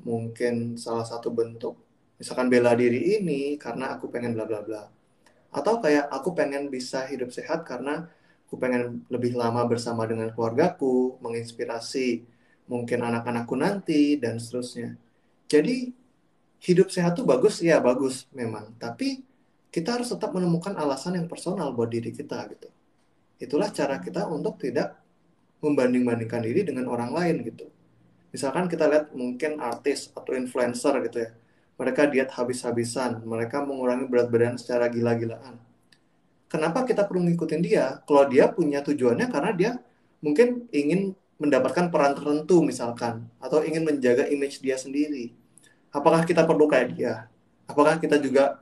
mungkin salah satu bentuk misalkan bela diri ini karena aku pengen bla bla bla. Atau kayak aku pengen bisa hidup sehat karena aku pengen lebih lama bersama dengan keluargaku, menginspirasi mungkin anak-anakku nanti dan seterusnya. Jadi hidup sehat tuh bagus, ya bagus memang. Tapi kita harus tetap menemukan alasan yang personal buat diri kita gitu. Itulah cara kita untuk tidak membanding-bandingkan diri dengan orang lain gitu. Misalkan kita lihat mungkin artis atau influencer gitu ya. Mereka diet habis-habisan, mereka mengurangi berat badan secara gila-gilaan. Kenapa kita perlu ngikutin dia? Kalau dia punya tujuannya karena dia mungkin ingin mendapatkan peran tertentu misalkan, atau ingin menjaga image dia sendiri. Apakah kita perlu kayak dia? Apakah kita juga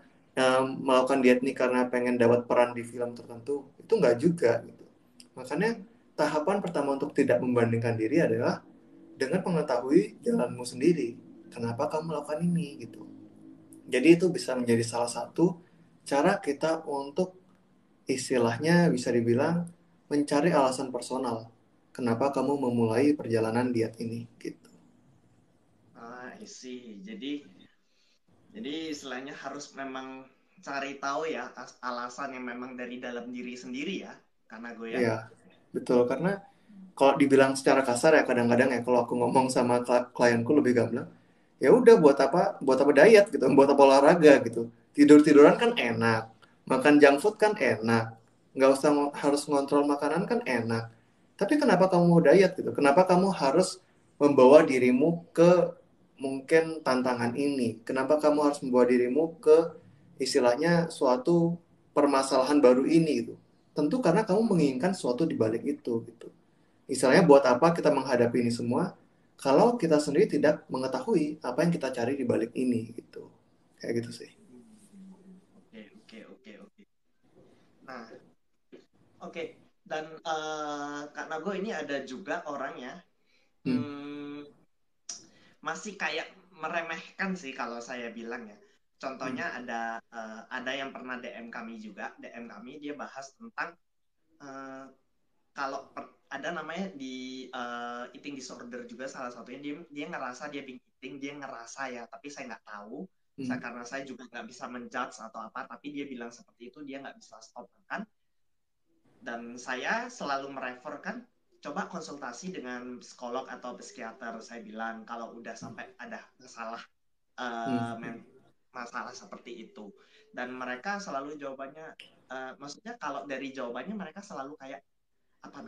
melakukan diet ini karena pengen dapat peran di film tertentu? Itu nggak juga gitu. Makanya tahapan pertama untuk tidak membandingkan diri adalah dengan mengetahui jalanmu sendiri. Kenapa kamu melakukan ini gitu. Jadi itu bisa menjadi salah satu cara kita untuk istilahnya bisa dibilang mencari alasan personal. Kenapa kamu memulai perjalanan diet ini gitu. I see. Jadi istilahnya harus memang cari tahu ya alasan yang memang dari dalam diri sendiri ya, karena gue ya. Iya, betul. Karena kalau dibilang secara kasar ya kadang-kadang ya kalau aku ngomong sama klienku lebih gamblang, ya udah buat apa diet gitu, buat apa olahraga gitu. Tidur-tiduran kan enak, Makan junk food kan enak, nggak usah harus ngontrol makanan kan enak. Tapi kenapa kamu mau diet gitu? Kenapa kamu harus membawa dirimu ke mungkin tantangan ini? Kenapa kamu harus membawa dirimu ke istilahnya suatu permasalahan baru ini gitu? Tentu karena kamu menginginkan sesuatu di balik itu gitu. Istilahnya buat apa kita menghadapi ini semua kalau kita sendiri tidak mengetahui apa yang kita cari di balik ini gitu. Kayak gitu sih. Oke, oke, oke, oke. Nah, oke. Dan Kak Nago ini ada juga orang ya, Hmm. hmm, masih kayak meremehkan sih kalau saya bilang ya. Hmm. Contohnya ada yang pernah DM kami juga, DM kami dia bahas tentang eh, kalau ada namanya di eating disorder juga salah satunya dia dia ngerasa dia binge eating, dia ngerasa ya, tapi saya nggak tahu. Hmm. Karena saya juga nggak bisa menjudge atau apa, tapi dia bilang seperti itu, dia nggak bisa stop makan. Dan saya selalu mereferkan coba konsultasi dengan psikolog atau psikiater. Saya bilang kalau udah sampai ada masalah Hmm. masalah seperti itu. Dan mereka selalu jawabannya, maksudnya kalau dari jawabannya mereka selalu kayak apa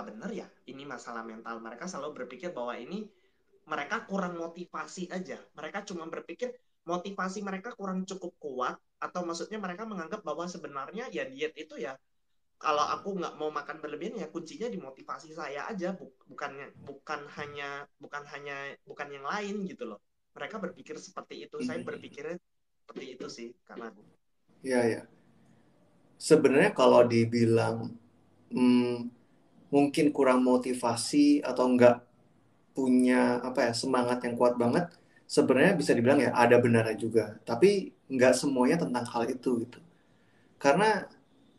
benar ya ini masalah mental. Mereka selalu berpikir bahwa ini mereka kurang motivasi aja. Mereka cuma berpikir motivasi mereka kurang cukup kuat, atau maksudnya mereka menganggap bahwa sebenarnya ya diet itu ya kalau aku nggak mau makan berlebihan ya kuncinya di motivasi saya aja, bukan yang lain gitu loh. Mereka berpikir seperti itu, saya Hmm. berpikirnya seperti itu sih karena Ya, ya. Sebenarnya kalau dibilang hmm, mungkin kurang motivasi atau nggak punya apa ya semangat yang kuat banget, sebenarnya bisa dibilang ya ada benarnya juga. Tapi nggak semuanya tentang hal itu gitu. Karena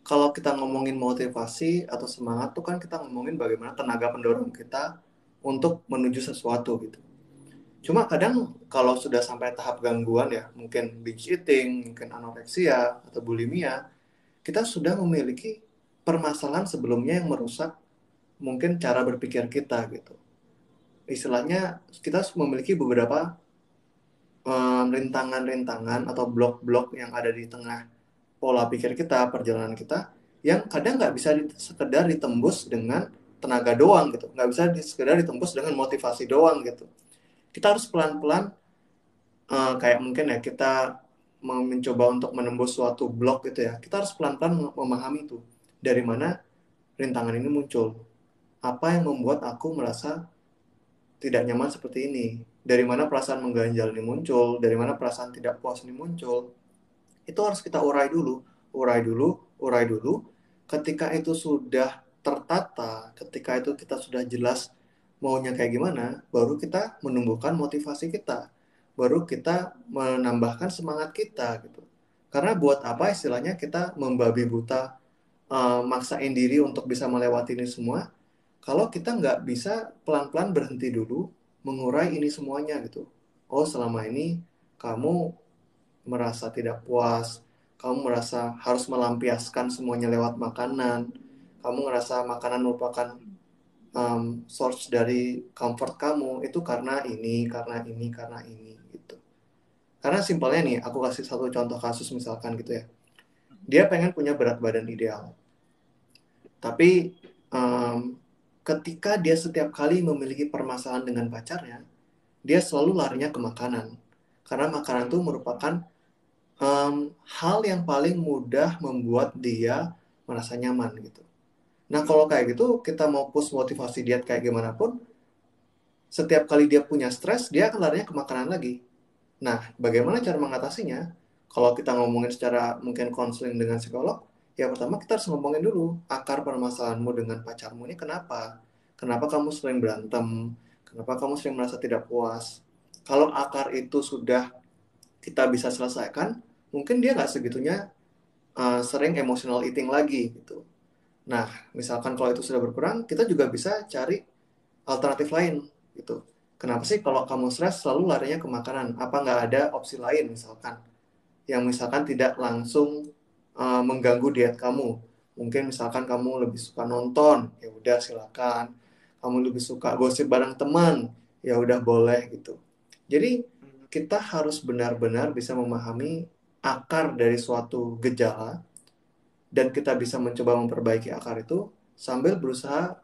kalau kita ngomongin motivasi atau semangat tuh kan kita ngomongin bagaimana tenaga pendorong kita untuk menuju sesuatu gitu. Cuma kadang kalau sudah sampai tahap gangguan ya, mungkin binge eating, mungkin anoreksia atau bulimia, kita sudah memiliki permasalahan sebelumnya yang merusak mungkin cara berpikir kita gitu. Istilahnya kita memiliki beberapa rintangan-rintangan atau blok-blok yang ada di tengah pola pikir kita, perjalanan kita, yang kadang nggak bisa sekedar ditembus dengan tenaga doang gitu, nggak bisa sekedar ditembus dengan motivasi doang gitu. Kita harus pelan-pelan, kayak mungkin ya kita mau mencoba untuk menembus suatu blok gitu ya, kita harus pelan-pelan memahami itu dari mana rintangan ini muncul, apa yang membuat aku merasa tidak nyaman seperti ini, dari mana perasaan mengganjal ini muncul, dari mana perasaan tidak puas ini muncul. Itu harus kita urai dulu, urai dulu, urai dulu. Ketika itu sudah tertata, ketika itu kita sudah jelas maunya kayak gimana, baru kita menumbuhkan motivasi kita, baru kita menambahkan semangat kita gitu. Karena buat apa istilahnya kita membabi buta, maksain diri untuk bisa melewati ini semua, kalau kita nggak bisa pelan-pelan berhenti dulu, mengurai ini semuanya gitu. Oh, selama ini kamu merasa tidak puas, kamu merasa harus melampiaskan semuanya lewat makanan, kamu merasa makanan merupakan source dari comfort kamu, itu karena ini, karena ini, karena ini gitu. Karena simpelnya nih, aku kasih satu contoh kasus misalkan gitu ya. Dia pengen punya berat badan ideal, tapi um, ketika dia setiap kali memiliki permasalahan dengan pacarnya, dia selalu larinya ke makanan. Karena makanan itu merupakan hal yang paling mudah membuat dia merasa nyaman gitu. Nah kalau kayak gitu kita mau push motivasi diet kayak gimana pun, setiap kali dia punya stres dia akan larinya ke makanan lagi. Nah bagaimana cara mengatasinya? Kalau kita ngomongin secara mungkin konseling dengan psikolog, ya pertama kita harus ngomongin dulu akar permasalahanmu dengan pacarmu ini kenapa? Kenapa kamu sering berantem? Kenapa kamu sering merasa tidak puas? Kalau akar itu sudah kita bisa selesaikan, mungkin dia nggak segitunya sering emotional eating lagi gitu. Nah, misalkan kalau itu sudah berkurang, kita juga bisa cari alternatif lain gitu. Kenapa sih kalau kamu stres selalu larinya ke makanan? Apa nggak ada opsi lain misalkan? Yang misalkan tidak langsung mengganggu diet kamu. Mungkin misalkan kamu lebih suka nonton, ya udah silakan. Kamu lebih suka gosip bareng teman, ya udah boleh gitu. Jadi kita harus benar-benar bisa memahami akar dari suatu gejala, dan kita bisa mencoba memperbaiki akar itu sambil berusaha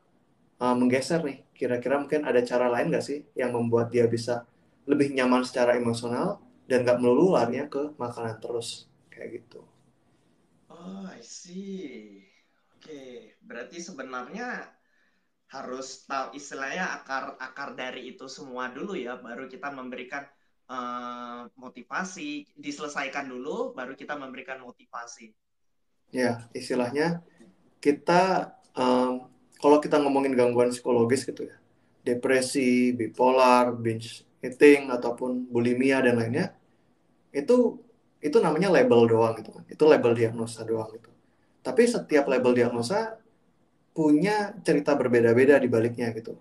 menggeser nih. Kira-kira mungkin ada cara lain nggak sih yang membuat dia bisa lebih nyaman secara emosional dan nggak melulu larinya ke makanan terus. Kayak gitu. Oh, I see. Oke, berarti sebenarnya harus tahu istilahnya akar-akar dari itu semua dulu ya, baru kita memberikan motivasi, diselesaikan dulu, baru kita memberikan motivasi. Ya, istilahnya kita kalau kita ngomongin gangguan psikologis gitu ya, depresi, bipolar, binge eating ataupun bulimia dan lainnya, itu itu namanya label doang gitu kan. Itu label diagnosa doang gitu. Tapi setiap label diagnosa punya cerita berbeda-beda di baliknya gitu.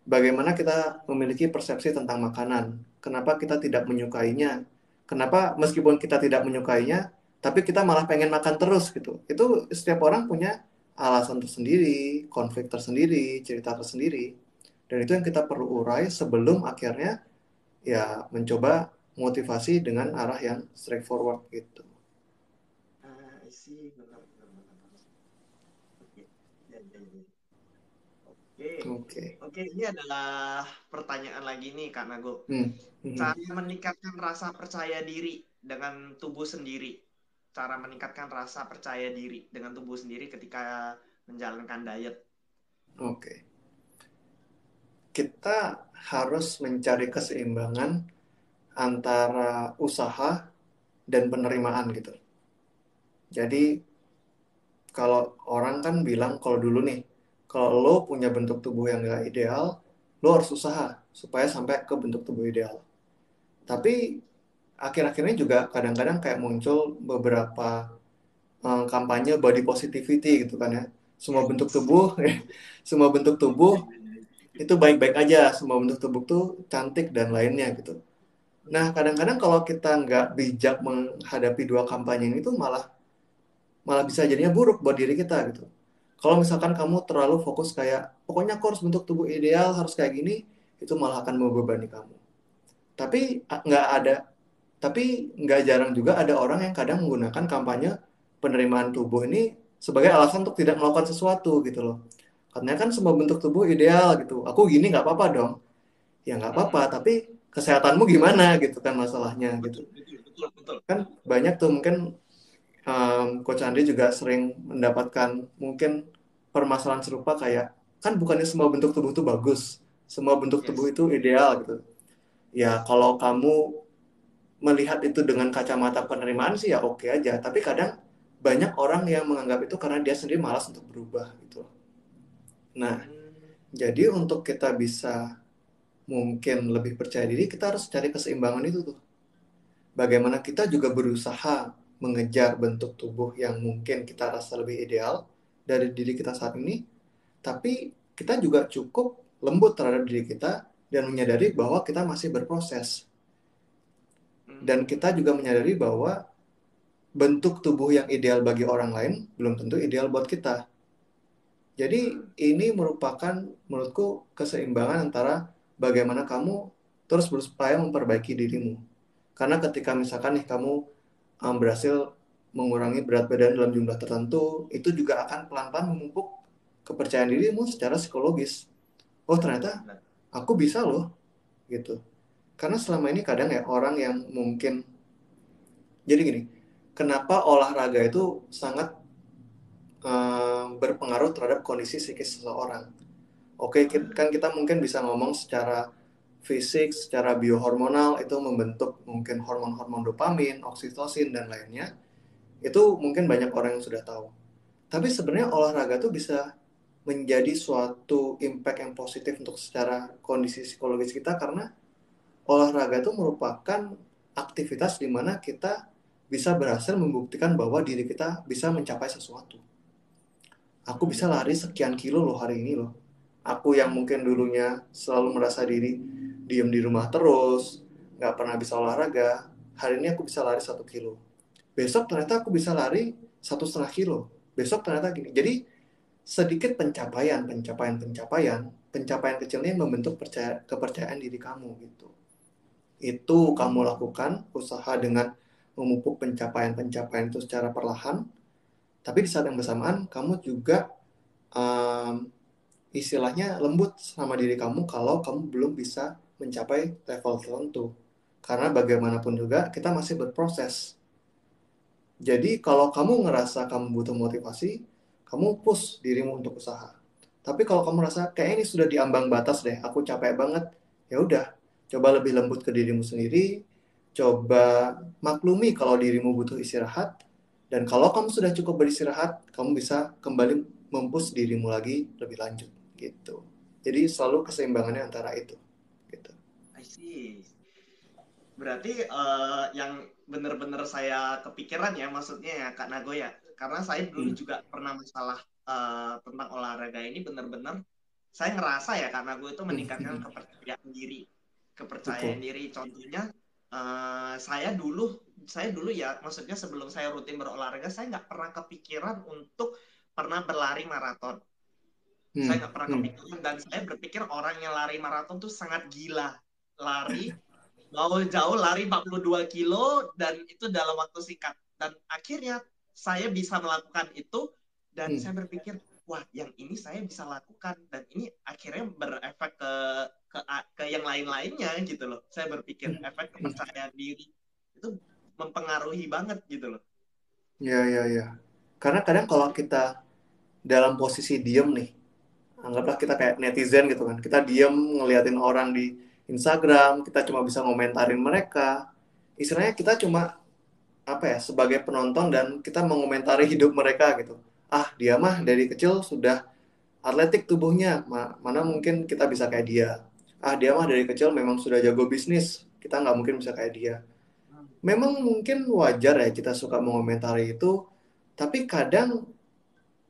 Bagaimana kita memiliki persepsi tentang makanan? Kenapa kita tidak menyukainya? Kenapa meskipun kita tidak menyukainya, tapi kita malah pengen makan terus gitu? Itu setiap orang punya alasan tersendiri, konflik tersendiri, cerita tersendiri. Dan itu yang kita perlu urai sebelum akhirnya ya mencoba motivasi dengan arah yang straightforward gitu. Ah, I see, benar, benar, benar, benar. Oke, ya, ya, ya. Oke, Oke. oke, ini adalah pertanyaan lagi nih, Kak Nago. Hmm. Mhm. Cara meningkatkan rasa percaya diri dengan tubuh sendiri. Cara meningkatkan rasa percaya diri dengan tubuh sendiri ketika menjalankan diet. Oke. Kita harus mencari keseimbangan antara usaha dan penerimaan gitu. Jadi kalau orang kan bilang kalau dulu nih, kalau lo punya bentuk tubuh yang gak ideal, lo harus usaha supaya sampai ke bentuk tubuh ideal. Tapi akhir-akhir ini juga kadang-kadang kayak muncul beberapa kampanye body positivity gitu kan ya. Semua bentuk Yes. tubuh, semua bentuk Ya, tubuh ya, ya. itu baik-baik aja, semua bentuk tubuh tuh cantik dan lainnya gitu. Nah, kadang-kadang kalau kita nggak bijak menghadapi dua kampanye ini tuh malah malah bisa jadinya buruk buat diri kita gitu. Kalau misalkan kamu terlalu fokus kayak, pokoknya aku harus bentuk tubuh ideal, harus kayak gini, itu malah akan membebani kamu. Tapi nggak jarang juga ada orang yang kadang menggunakan kampanye penerimaan tubuh ini sebagai alasan untuk tidak melakukan sesuatu gitu loh. Karena kan semua bentuk tubuh ideal gitu. Aku gini nggak apa-apa dong. Ya nggak apa-apa, Mm-mm. tapi kesehatanmu gimana gitu kan masalahnya gitu. Betul, betul, betul, betul. Kan banyak tuh mungkin Coach Andi juga sering mendapatkan mungkin permasalahan serupa kayak kan bukannya semua bentuk tubuh itu bagus, semua bentuk tubuh Yes. itu ideal gitu. Ya kalau kamu melihat itu dengan kacamata penerimaan sih ya oke aja. Tapi kadang banyak orang yang menganggap itu karena dia sendiri malas untuk berubah gitu. Nah, Hmm. jadi untuk kita bisa mungkin lebih percaya diri, kita harus cari keseimbangan itu tuh. Bagaimana kita juga berusaha mengejar bentuk tubuh yang mungkin kita rasa lebih ideal dari diri kita saat ini, tapi kita juga cukup lembut terhadap diri kita dan menyadari bahwa kita masih berproses. Dan kita juga Hmm. menyadari bahwa bentuk tubuh yang ideal bagi orang lain belum tentu ideal buat kita. Jadi Hmm. ini merupakan menurutku keseimbangan antara bagaimana kamu terus berupaya memperbaiki dirimu. Karena ketika misalkan nih kamu berhasil mengurangi berat badan dalam jumlah tertentu, itu juga akan pelan-pelan memupuk kepercayaan dirimu secara psikologis. Oh ternyata Benar. aku bisa loh, gitu. Karena selama ini kadang ya orang yang mungkin, jadi gini, kenapa olahraga itu sangat berpengaruh terhadap kondisi psikis seseorang. Oke, Ah, kan kita mungkin bisa ngomong secara fisik, secara biohormonal itu membentuk mungkin hormon-hormon dopamin, oksitosin dan lainnya. Itu mungkin banyak orang yang sudah tahu. Tapi sebenarnya olahraga tuh bisa menjadi suatu impact yang positif untuk secara kondisi psikologis kita karena olahraga itu merupakan aktivitas di mana kita bisa berhasil membuktikan bahwa diri kita bisa mencapai sesuatu. Aku bisa lari sekian kilo loh hari ini loh. Aku yang mungkin dulunya selalu merasa diri diem di rumah terus, nggak pernah bisa olahraga, hari ini aku bisa lari 1 kilo. Besok ternyata aku bisa lari 1,5 kilo. Besok ternyata gini. Jadi sedikit pencapaian kecilnya yang membentuk kepercayaan diri kamu gitu. Itu kamu hmm. lakukan usaha dengan memupuk pencapaian-pencapaian itu secara perlahan, tapi di saat yang bersamaan kamu juga um, istilahnya lembut sama diri kamu kalau kamu belum bisa mencapai level tertentu. Karena bagaimanapun juga kita masih berproses. Jadi kalau kamu ngerasa kamu butuh motivasi, kamu push dirimu untuk usaha. Tapi kalau kamu rasa kayak ini sudah di ambang batas deh, aku capek banget, ya udah, coba lebih lembut ke dirimu sendiri, coba maklumi kalau dirimu butuh istirahat, dan kalau kamu sudah cukup beristirahat, kamu bisa kembali mempush dirimu lagi lebih lanjut gitu. Jadi selalu keseimbangannya antara itu gitu. I see. Berarti yang benar-benar saya kepikiran ya, maksudnya ya Kak Nago ya, karena saya dulu Hmm. juga pernah masalah tentang olahraga ini benar-benar saya ngerasa ya Kak Nago itu meningkatkan kepercayaan diri. Kepercayaan Betul. diri. Contohnya saya dulu ya, maksudnya sebelum saya rutin berolahraga, saya nggak pernah kepikiran untuk pernah berlari maraton. Saya Hmm. nggak pernah Hmm. kepikiran dan saya berpikir orang yang lari maraton tuh sangat gila. Lari mau jauh lari 42 kilo dan itu dalam waktu singkat. Dan akhirnya saya bisa melakukan itu dan Hmm. saya berpikir, wah yang ini saya bisa lakukan dan ini akhirnya berefek ke, ke yang lain-lainnya gitu loh. Saya berpikir Hmm. efek Hmm. kepercayaan diri itu mempengaruhi banget gitu loh. Ya, ya, ya. Karena kadang kalau kita dalam posisi diem nih, anggaplah kita kayak netizen gitu kan, kita diem ngeliatin orang di Instagram, kita cuma bisa ngomentarin mereka, istilahnya kita cuma apa ya, sebagai penonton dan kita mengomentari hidup mereka gitu. Ah, dia mah dari kecil sudah atletik tubuhnya, mana mungkin kita bisa kayak dia. Ah, dia mah dari kecil memang sudah jago bisnis, kita nggak mungkin bisa kayak dia. Memang mungkin wajar ya kita suka mengomentari itu, tapi kadang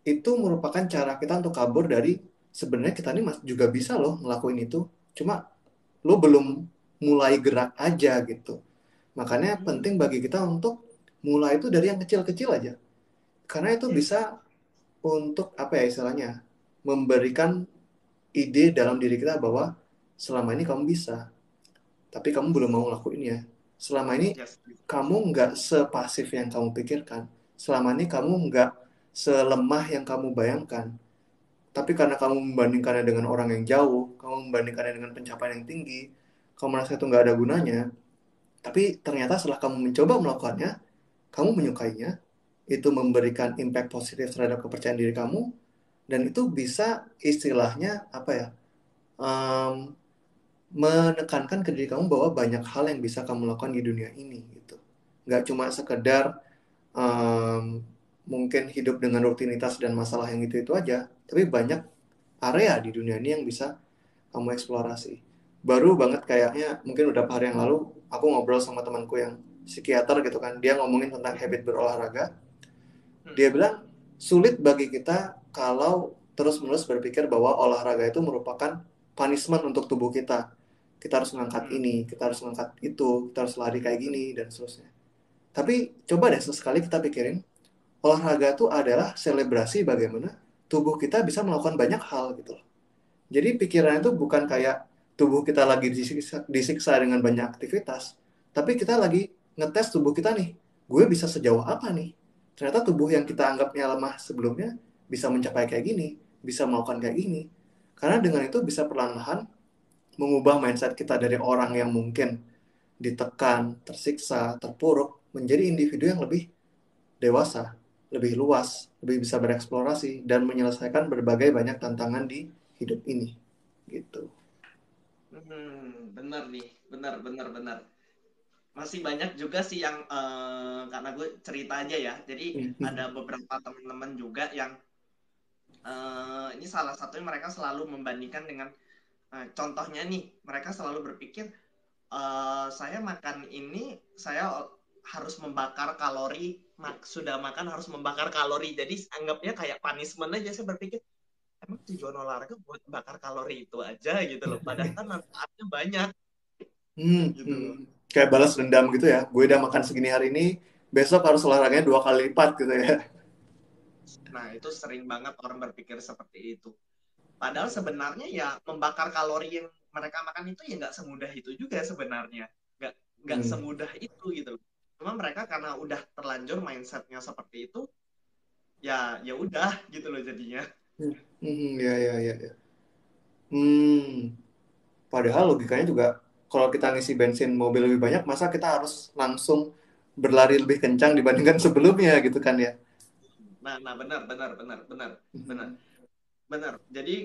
itu merupakan cara kita untuk kabur dari sebenarnya kita ini juga bisa loh ngelakuin itu. Cuma lo belum mulai gerak aja gitu. Makanya penting Hmm, bagi kita untuk mulai itu dari yang kecil-kecil aja. Karena itu yes. bisa untuk apa ya istilahnya, memberikan ide dalam diri kita bahwa selama ini kamu bisa, tapi kamu belum mau ngelakuinnya. Selama ini Yes. kamu nggak sepasif yang kamu pikirkan. Selama ini kamu nggak selemah yang kamu bayangkan. Tapi karena kamu membandingkannya dengan orang yang jauh, kamu membandingkannya dengan pencapaian yang tinggi, kamu merasa itu nggak ada gunanya. Tapi ternyata setelah kamu mencoba melakukannya, kamu menyukainya, itu memberikan impact positif terhadap kepercayaan diri kamu, dan itu bisa istilahnya apa ya, em, menekankan ke diri kamu bahwa banyak hal yang bisa kamu lakukan di dunia ini gitu. Nggak cuma sekedar em, mungkin hidup dengan rutinitas dan masalah yang itu aja, tapi banyak area di dunia ini yang bisa kamu eksplorasi. Baru banget kayaknya mungkin udah hari yang lalu aku ngobrol sama temanku yang psikiater gitu kan, dia ngomongin tentang habit berolahraga. Dia bilang sulit bagi kita kalau terus-menerus berpikir bahwa olahraga itu merupakan punishment untuk tubuh kita. Kita harus mengangkat ini, kita harus mengangkat itu, kita harus lari kayak gini dan seterusnya. Tapi coba deh sesekali kita pikirin, olahraga itu adalah selebrasi bagaimana tubuh kita bisa melakukan banyak hal gitu loh. Jadi pikiran itu bukan kayak tubuh kita lagi disiksa dengan banyak aktivitas, tapi kita lagi ngetes tubuh kita nih. Gue bisa sejauh apa nih? Ternyata tubuh yang kita anggapnya lemah sebelumnya bisa mencapai kayak gini, bisa melakukan kayak gini. Karena dengan itu bisa perlahan-lahan mengubah mindset kita dari orang yang mungkin ditekan, tersiksa, terpuruk, menjadi individu yang lebih dewasa, lebih luas, lebih bisa bereksplorasi, dan menyelesaikan berbagai banyak tantangan di hidup ini. Gitu. Benar nih, benar, benar, benar. Masih banyak juga sih yang karena gue cerita aja ya. Jadi ada beberapa teman-teman juga yang ini salah satunya mereka selalu membandingkan dengan contohnya nih, mereka selalu berpikir saya makan ini saya harus membakar kalori, sudah makan harus membakar kalori. Jadi anggapnya kayak punishment aja. Saya berpikir emang tujuan olahraga buat bakar kalori itu aja gitu loh. Padahal kan manfaatnya banyak gitu loh. Kayak balas dendam gitu ya. Gue udah makan segini hari ini, besok harus olahraganya 2 kali lipat gitu ya. Nah, itu sering banget orang berpikir seperti itu. Padahal sebenarnya ya membakar kalori yang mereka makan itu ya nggak semudah itu juga sebenarnya. Nggak nggak Hmm. semudah itu gitu loh. Cuma mereka karena udah terlanjur mindsetnya seperti itu, ya udah gitu loh jadinya. Ya, ya, ya, ya. Hmm, Padahal logikanya juga kalau kita ngisi bensin mobil lebih banyak, masa kita harus langsung berlari lebih kencang dibandingkan sebelumnya gitu kan ya? Nah, benar, benar, benar, benar, benar, Mhm. benar. Jadi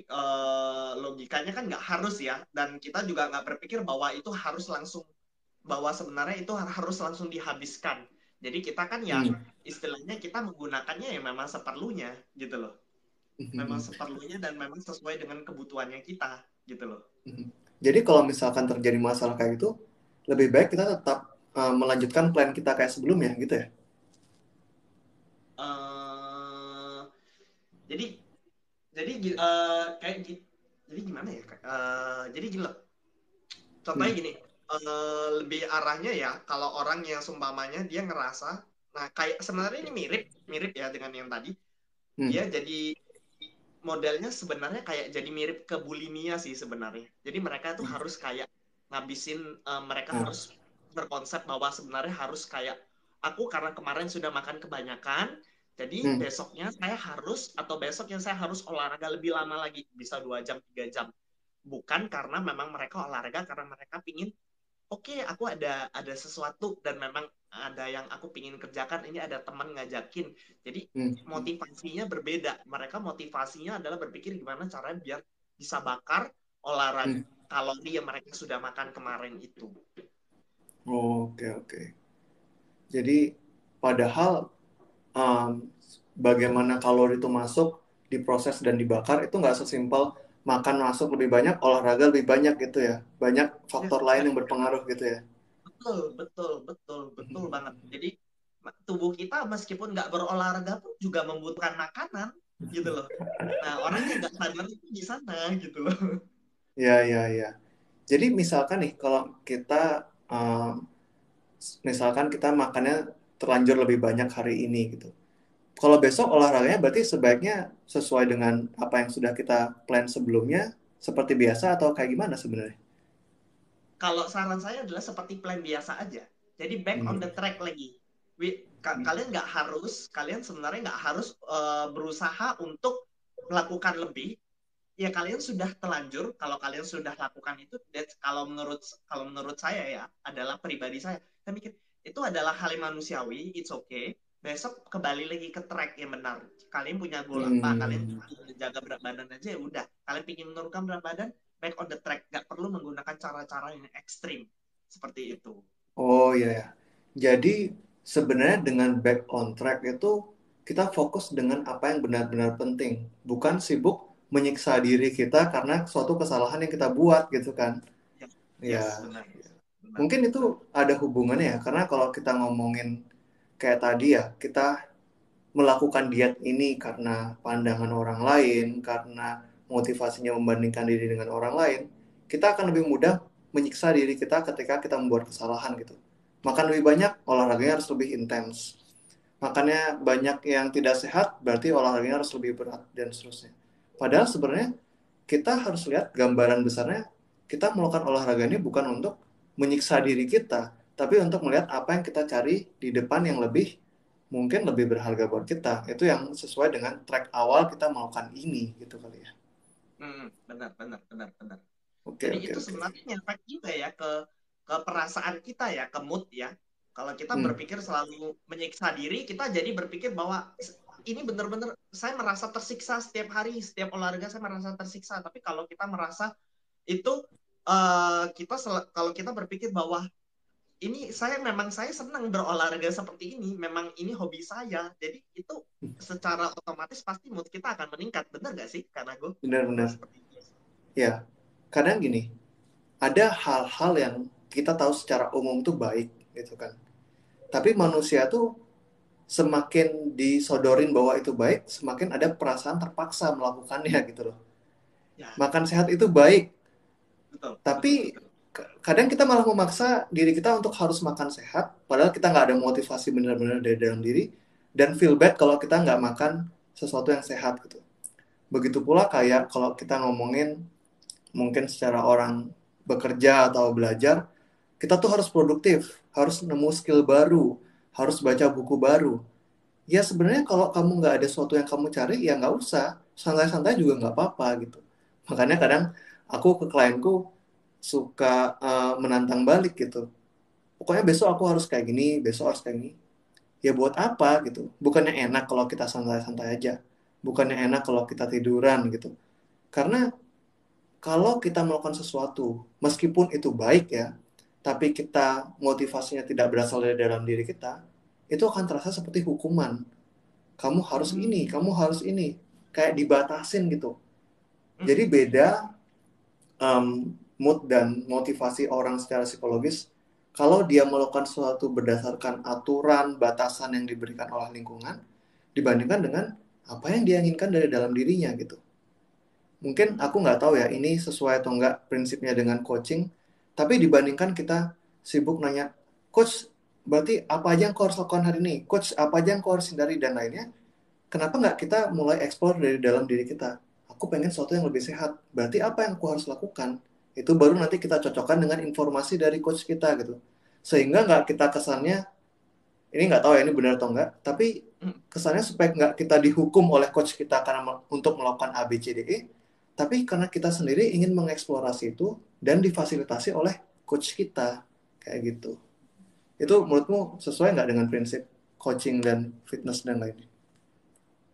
logikanya kan nggak harus ya, dan kita juga nggak berpikir bahwa itu harus langsung, bahwa sebenarnya itu harus langsung dihabiskan. Jadi kita kan ya Hmm. istilahnya kita menggunakannya ya memang seperlunya gitu loh. Memang Mhm. seperlunya dan memang sesuai dengan kebutuhannya kita gitu loh. Mhm. Jadi kalau misalkan terjadi masalah kayak gitu, lebih baik kita tetap melanjutkan plan kita kayak sebelumnya gitu ya? eh jadi jadi kayak jadi gimana ya? Jadi gini loh. Contohnya Hmm. gini, lebih arahnya ya kalau orang yang seumpamanya dia ngerasa, nah kayak sebenarnya ini mirip mirip ya dengan yang tadi. Hmm. Dia jadi modelnya sebenarnya kayak jadi mirip ke bulimia sih sebenarnya. Jadi mereka tuh harus kayak ngabisin, mereka Nah. harus berkonsep bahwa sebenarnya harus kayak aku karena kemarin sudah makan kebanyakan, jadi Hmm. besoknya saya harus atau besok yang saya harus olahraga lebih lama lagi, bisa 2 jam 3 jam. Bukan karena memang mereka olahraga karena mereka pingin oke aku ada sesuatu dan memang ada yang aku pingin kerjakan, ini ada teman ngajakin, jadi Hmm. motivasinya berbeda. Mereka motivasinya adalah berpikir gimana caranya biar bisa bakar olahraga Hmm. kalori yang mereka sudah makan kemarin itu. Oke, oke. Jadi padahal um, bagaimana kalori itu masuk, diproses dan dibakar itu nggak sesimpel makan masuk lebih banyak, olahraga lebih banyak gitu ya. Banyak Ya, faktor lain ya, yang berpengaruh gitu ya. betul betul betul betul banget. Jadi tubuh kita meskipun nggak berolahraga pun juga membutuhkan makanan gitu loh. Nah orang yang nggak sadar itu di sana gitu loh. Ya, ya, ya. Jadi misalkan nih kalau kita misalkan kita makannya terlanjur lebih banyak hari ini gitu. Kalau besok olahraganya berarti sebaiknya sesuai dengan apa yang sudah kita plan sebelumnya, seperti biasa atau kayak gimana sebenarnya? Kalau saran saya adalah seperti plan biasa aja. Jadi back on Hmm. the track lagi. Kalian nggak harus, kalian sebenarnya nggak harus berusaha untuk melakukan lebih. Ya kalian sudah telanjur. Kalau kalian sudah lakukan itu, kalau menurut saya ya adalah pribadi saya. Saya mikir itu adalah hal yang manusiawi. It's okay. Besok kembali lagi ke track yang benar. Kalian punya goal apa? Kalian Hmm. jaga berat badan aja ya udah. Kalian ingin menurunkan berat badan, back on the track, nggak perlu menggunakan cara-cara yang ekstrim seperti itu. Oh iya ya. Jadi sebenarnya dengan back on track itu kita fokus dengan apa yang benar-benar penting, bukan sibuk menyiksa diri kita karena suatu kesalahan yang kita buat gitu kan. Yes, Ya, yes, benar, benar, mungkin itu benar. ada hubungannya ya, karena kalau kita ngomongin kayak tadi ya, kita melakukan diet ini karena pandangan orang lain, karena motivasinya membandingkan diri dengan orang lain, kita akan lebih mudah menyiksa diri kita ketika kita membuat kesalahan gitu. Makan lebih banyak, olahraganya harus lebih intens. Makannya banyak yang tidak sehat, berarti olahraganya harus lebih berat, dan seterusnya. Padahal sebenarnya kita harus lihat gambaran besarnya, kita melakukan olahraga ini bukan untuk menyiksa diri kita, tapi untuk melihat apa yang kita cari di depan yang lebih mungkin lebih berharga buat kita. Itu yang sesuai dengan track awal kita melakukan ini gitu kali ya. Benar, benar, benar, benar. Oke, Jadi oke, itu oke. sebenarnya ngefek juga ya ke perasaan kita ya, ke mood ya. Kalau kita Hmm. berpikir selalu menyiksa diri, kita jadi berpikir bahwa ini benar-benar saya merasa tersiksa setiap hari, setiap olahraga saya merasa tersiksa. Tapi kalau kita merasa itu kalau kita berpikir bahwa ini saya senang berolahraga seperti ini, memang ini hobi saya. Jadi itu secara otomatis pasti mood kita akan meningkat, benar gak sih? Karena gue kalau Benar-benar. seperti itu. Ya, kadang gini, ada hal-hal yang kita tahu secara umum tuh baik gitu kan. Tapi manusia tuh semakin disodorin bahwa itu baik, semakin ada perasaan terpaksa melakukannya gitu loh. Ya, Makan sehat itu baik, betul, betul, tapi betul. kadang kita malah memaksa diri kita untuk harus makan sehat, padahal kita nggak ada motivasi benar-benar dari dalam diri, dan feel bad kalau kita nggak makan sesuatu yang sehat gitu. Begitu pula kayak kalau kita ngomongin mungkin secara orang bekerja atau belajar, kita tuh harus produktif, harus nemu skill baru, harus baca buku baru. Ya sebenarnya kalau kamu nggak ada sesuatu yang kamu cari, ya nggak usah. Santai-santai juga nggak apa-apa gitu. Makanya kadang aku ke klienku suka menantang balik gitu. Pokoknya besok aku harus kayak gini, besok harus kayak gini. Ya buat apa gitu? Bukannya enak kalau kita santai-santai aja. Bukannya enak kalau kita tiduran gitu. Karena kalau kita melakukan sesuatu, meskipun itu baik ya, tapi kita motivasinya tidak berasal dari dalam diri kita, itu akan terasa seperti hukuman. Kamu harus ini, Hmm. kamu harus ini. Kayak dibatasin gitu. Hmm. Jadi beda mood dan motivasi orang secara psikologis kalau dia melakukan sesuatu berdasarkan aturan, batasan yang diberikan oleh lingkungan, dibandingkan dengan apa yang dia inginkan dari dalam dirinya gitu. Mungkin aku nggak tahu ya ini sesuai atau nggak prinsipnya dengan coaching, tapi dibandingkan kita sibuk nanya, coach berarti apa aja yang kau harus lakukan hari ini, coach apa aja yang kau harus hindari dan lainnya, kenapa nggak kita mulai explore dari dalam diri kita? Aku pengen sesuatu yang lebih sehat, berarti apa yang aku harus lakukan? Itu baru nanti kita cocokkan dengan informasi dari coach kita gitu, sehingga nggak kita kesannya, ini nggak tahu ya ini benar atau enggak, tapi Hmm. kesannya supaya nggak kita dihukum oleh coach kita karena untuk melakukan A, B, C, D, E, tapi karena kita sendiri ingin mengeksplorasi itu dan difasilitasi oleh coach kita, kayak gitu. Itu Hmm. menurutmu sesuai nggak dengan prinsip coaching dan fitness dan lainnya?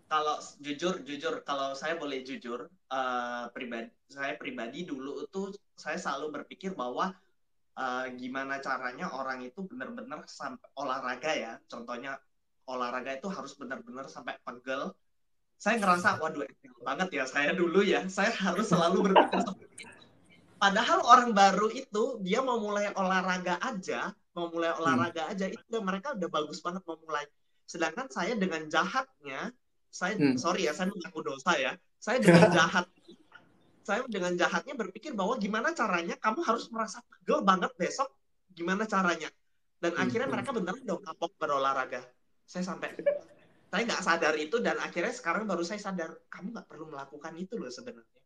Kalau jujur jujur kalau saya boleh jujur, pribadi dulu itu saya selalu berpikir bahwa gimana caranya orang itu benar-benar sampai olahraga ya. Contohnya olahraga itu harus benar-benar sampai pegel. Saya ngerasa waduh ekstrim banget ya saya dulu ya. Saya harus selalu berpikir seperti itu. Padahal orang baru itu dia mau mulai Hmm. olahraga aja itu mereka udah bagus banget mau mulai. Sedangkan saya dengan jahatnya, saya Hmm. sorry ya saya mengaku dosa ya. Saya dengan jahat jahatnya berpikir bahwa gimana caranya kamu harus merasa pegel banget besok, gimana caranya. Dan Hmm. akhirnya Hmm. mereka beneran dong kapok berolahraga. Saya nggak sadar itu dan akhirnya sekarang baru saya sadar kamu nggak perlu melakukan itu loh sebenarnya.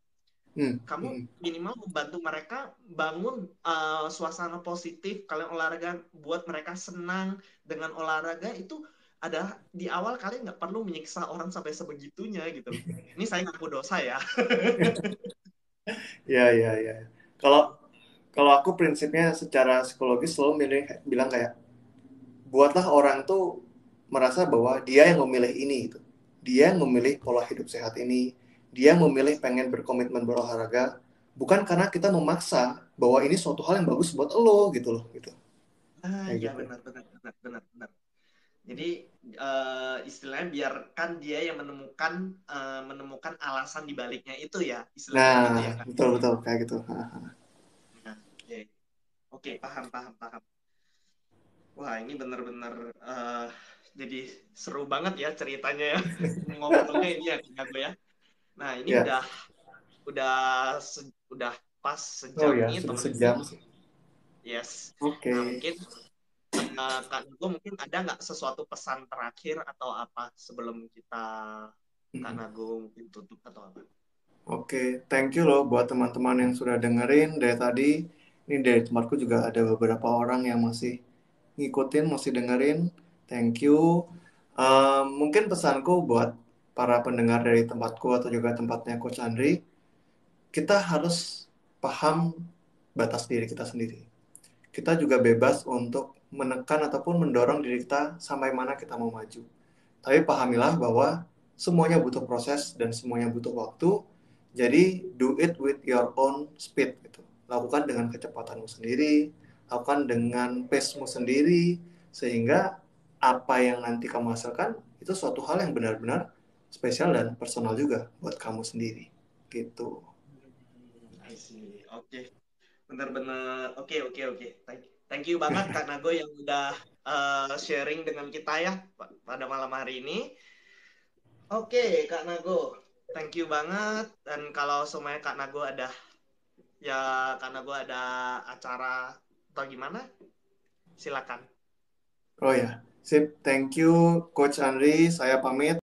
Hmm. Kamu Hmm. minimal membantu mereka bangun suasana positif. Kalian olahraga buat mereka senang dengan olahraga itu adalah di awal kalian nggak perlu menyiksa orang sampai sebegitunya gitu loh. Ini saya ngaku dosa ya. Ya, ya, ya. Kalau kalau aku prinsipnya secara psikologis selalu bilang kayak buatlah orang tuh merasa bahwa dia yang memilih ini gitu. Dia yang memilih pola hidup sehat ini. Dia yang memilih pengen berkomitmen berolahraga bukan karena kita memaksa bahwa ini suatu hal yang bagus buat lo gitu loh gitu. Ah Kayak ya gitu. benar benar benar benar benar. Jadi istilahnya biarkan dia yang menemukan alasan di baliknya itu ya, istilahnya Nah, gitu ya Kak. betul betul kayak gitu. Nah, ya. Oke, paham paham paham. Wah, ini benar-benar jadi seru banget ya ceritanya ya. Ngobrolnya ini ya Kak Go ya. Nah, ini Ya. udah udah pas Oh sejam ya, nih sudah temenku. sejam sih. Yes. Nah, Oke. mungkin Kak Nago mungkin ada nggak sesuatu pesan terakhir atau apa sebelum kita Kak Hmm. Nago mungkin tutup atau apa? Oke, thank you loh buat teman-teman yang sudah dengerin dari tadi. Ini dari tempatku juga ada beberapa orang yang masih ngikutin, masih dengerin. Thank you. Mungkin pesanku buat para pendengar dari tempatku atau juga tempatnya Coach Andri, kita harus paham batas diri kita sendiri. Kita juga bebas untuk menekan ataupun mendorong diri kita sampai mana kita mau maju. Tapi pahamilah bahwa semuanya butuh proses dan semuanya butuh waktu. Jadi do it with your own speed gitu. Lakukan dengan kecepatanmu sendiri, lakukan dengan pace-mu sendiri sehingga apa yang nanti kamu hasilkan itu suatu hal yang benar-benar spesial dan personal juga buat kamu sendiri. Gitu. I see. Oke, benar-benar. Oke, oke, oke. Thank you banget Kak Nago yang udah sharing dengan kita ya pada malam hari ini. Oke, Kak Nago. Thank you banget. Dan kalau semuanya Kak Nago ada ya Kak Nago ada acara atau gimana? Silakan. Oh ya, sip. Thank you Coach Andri. Saya pamit.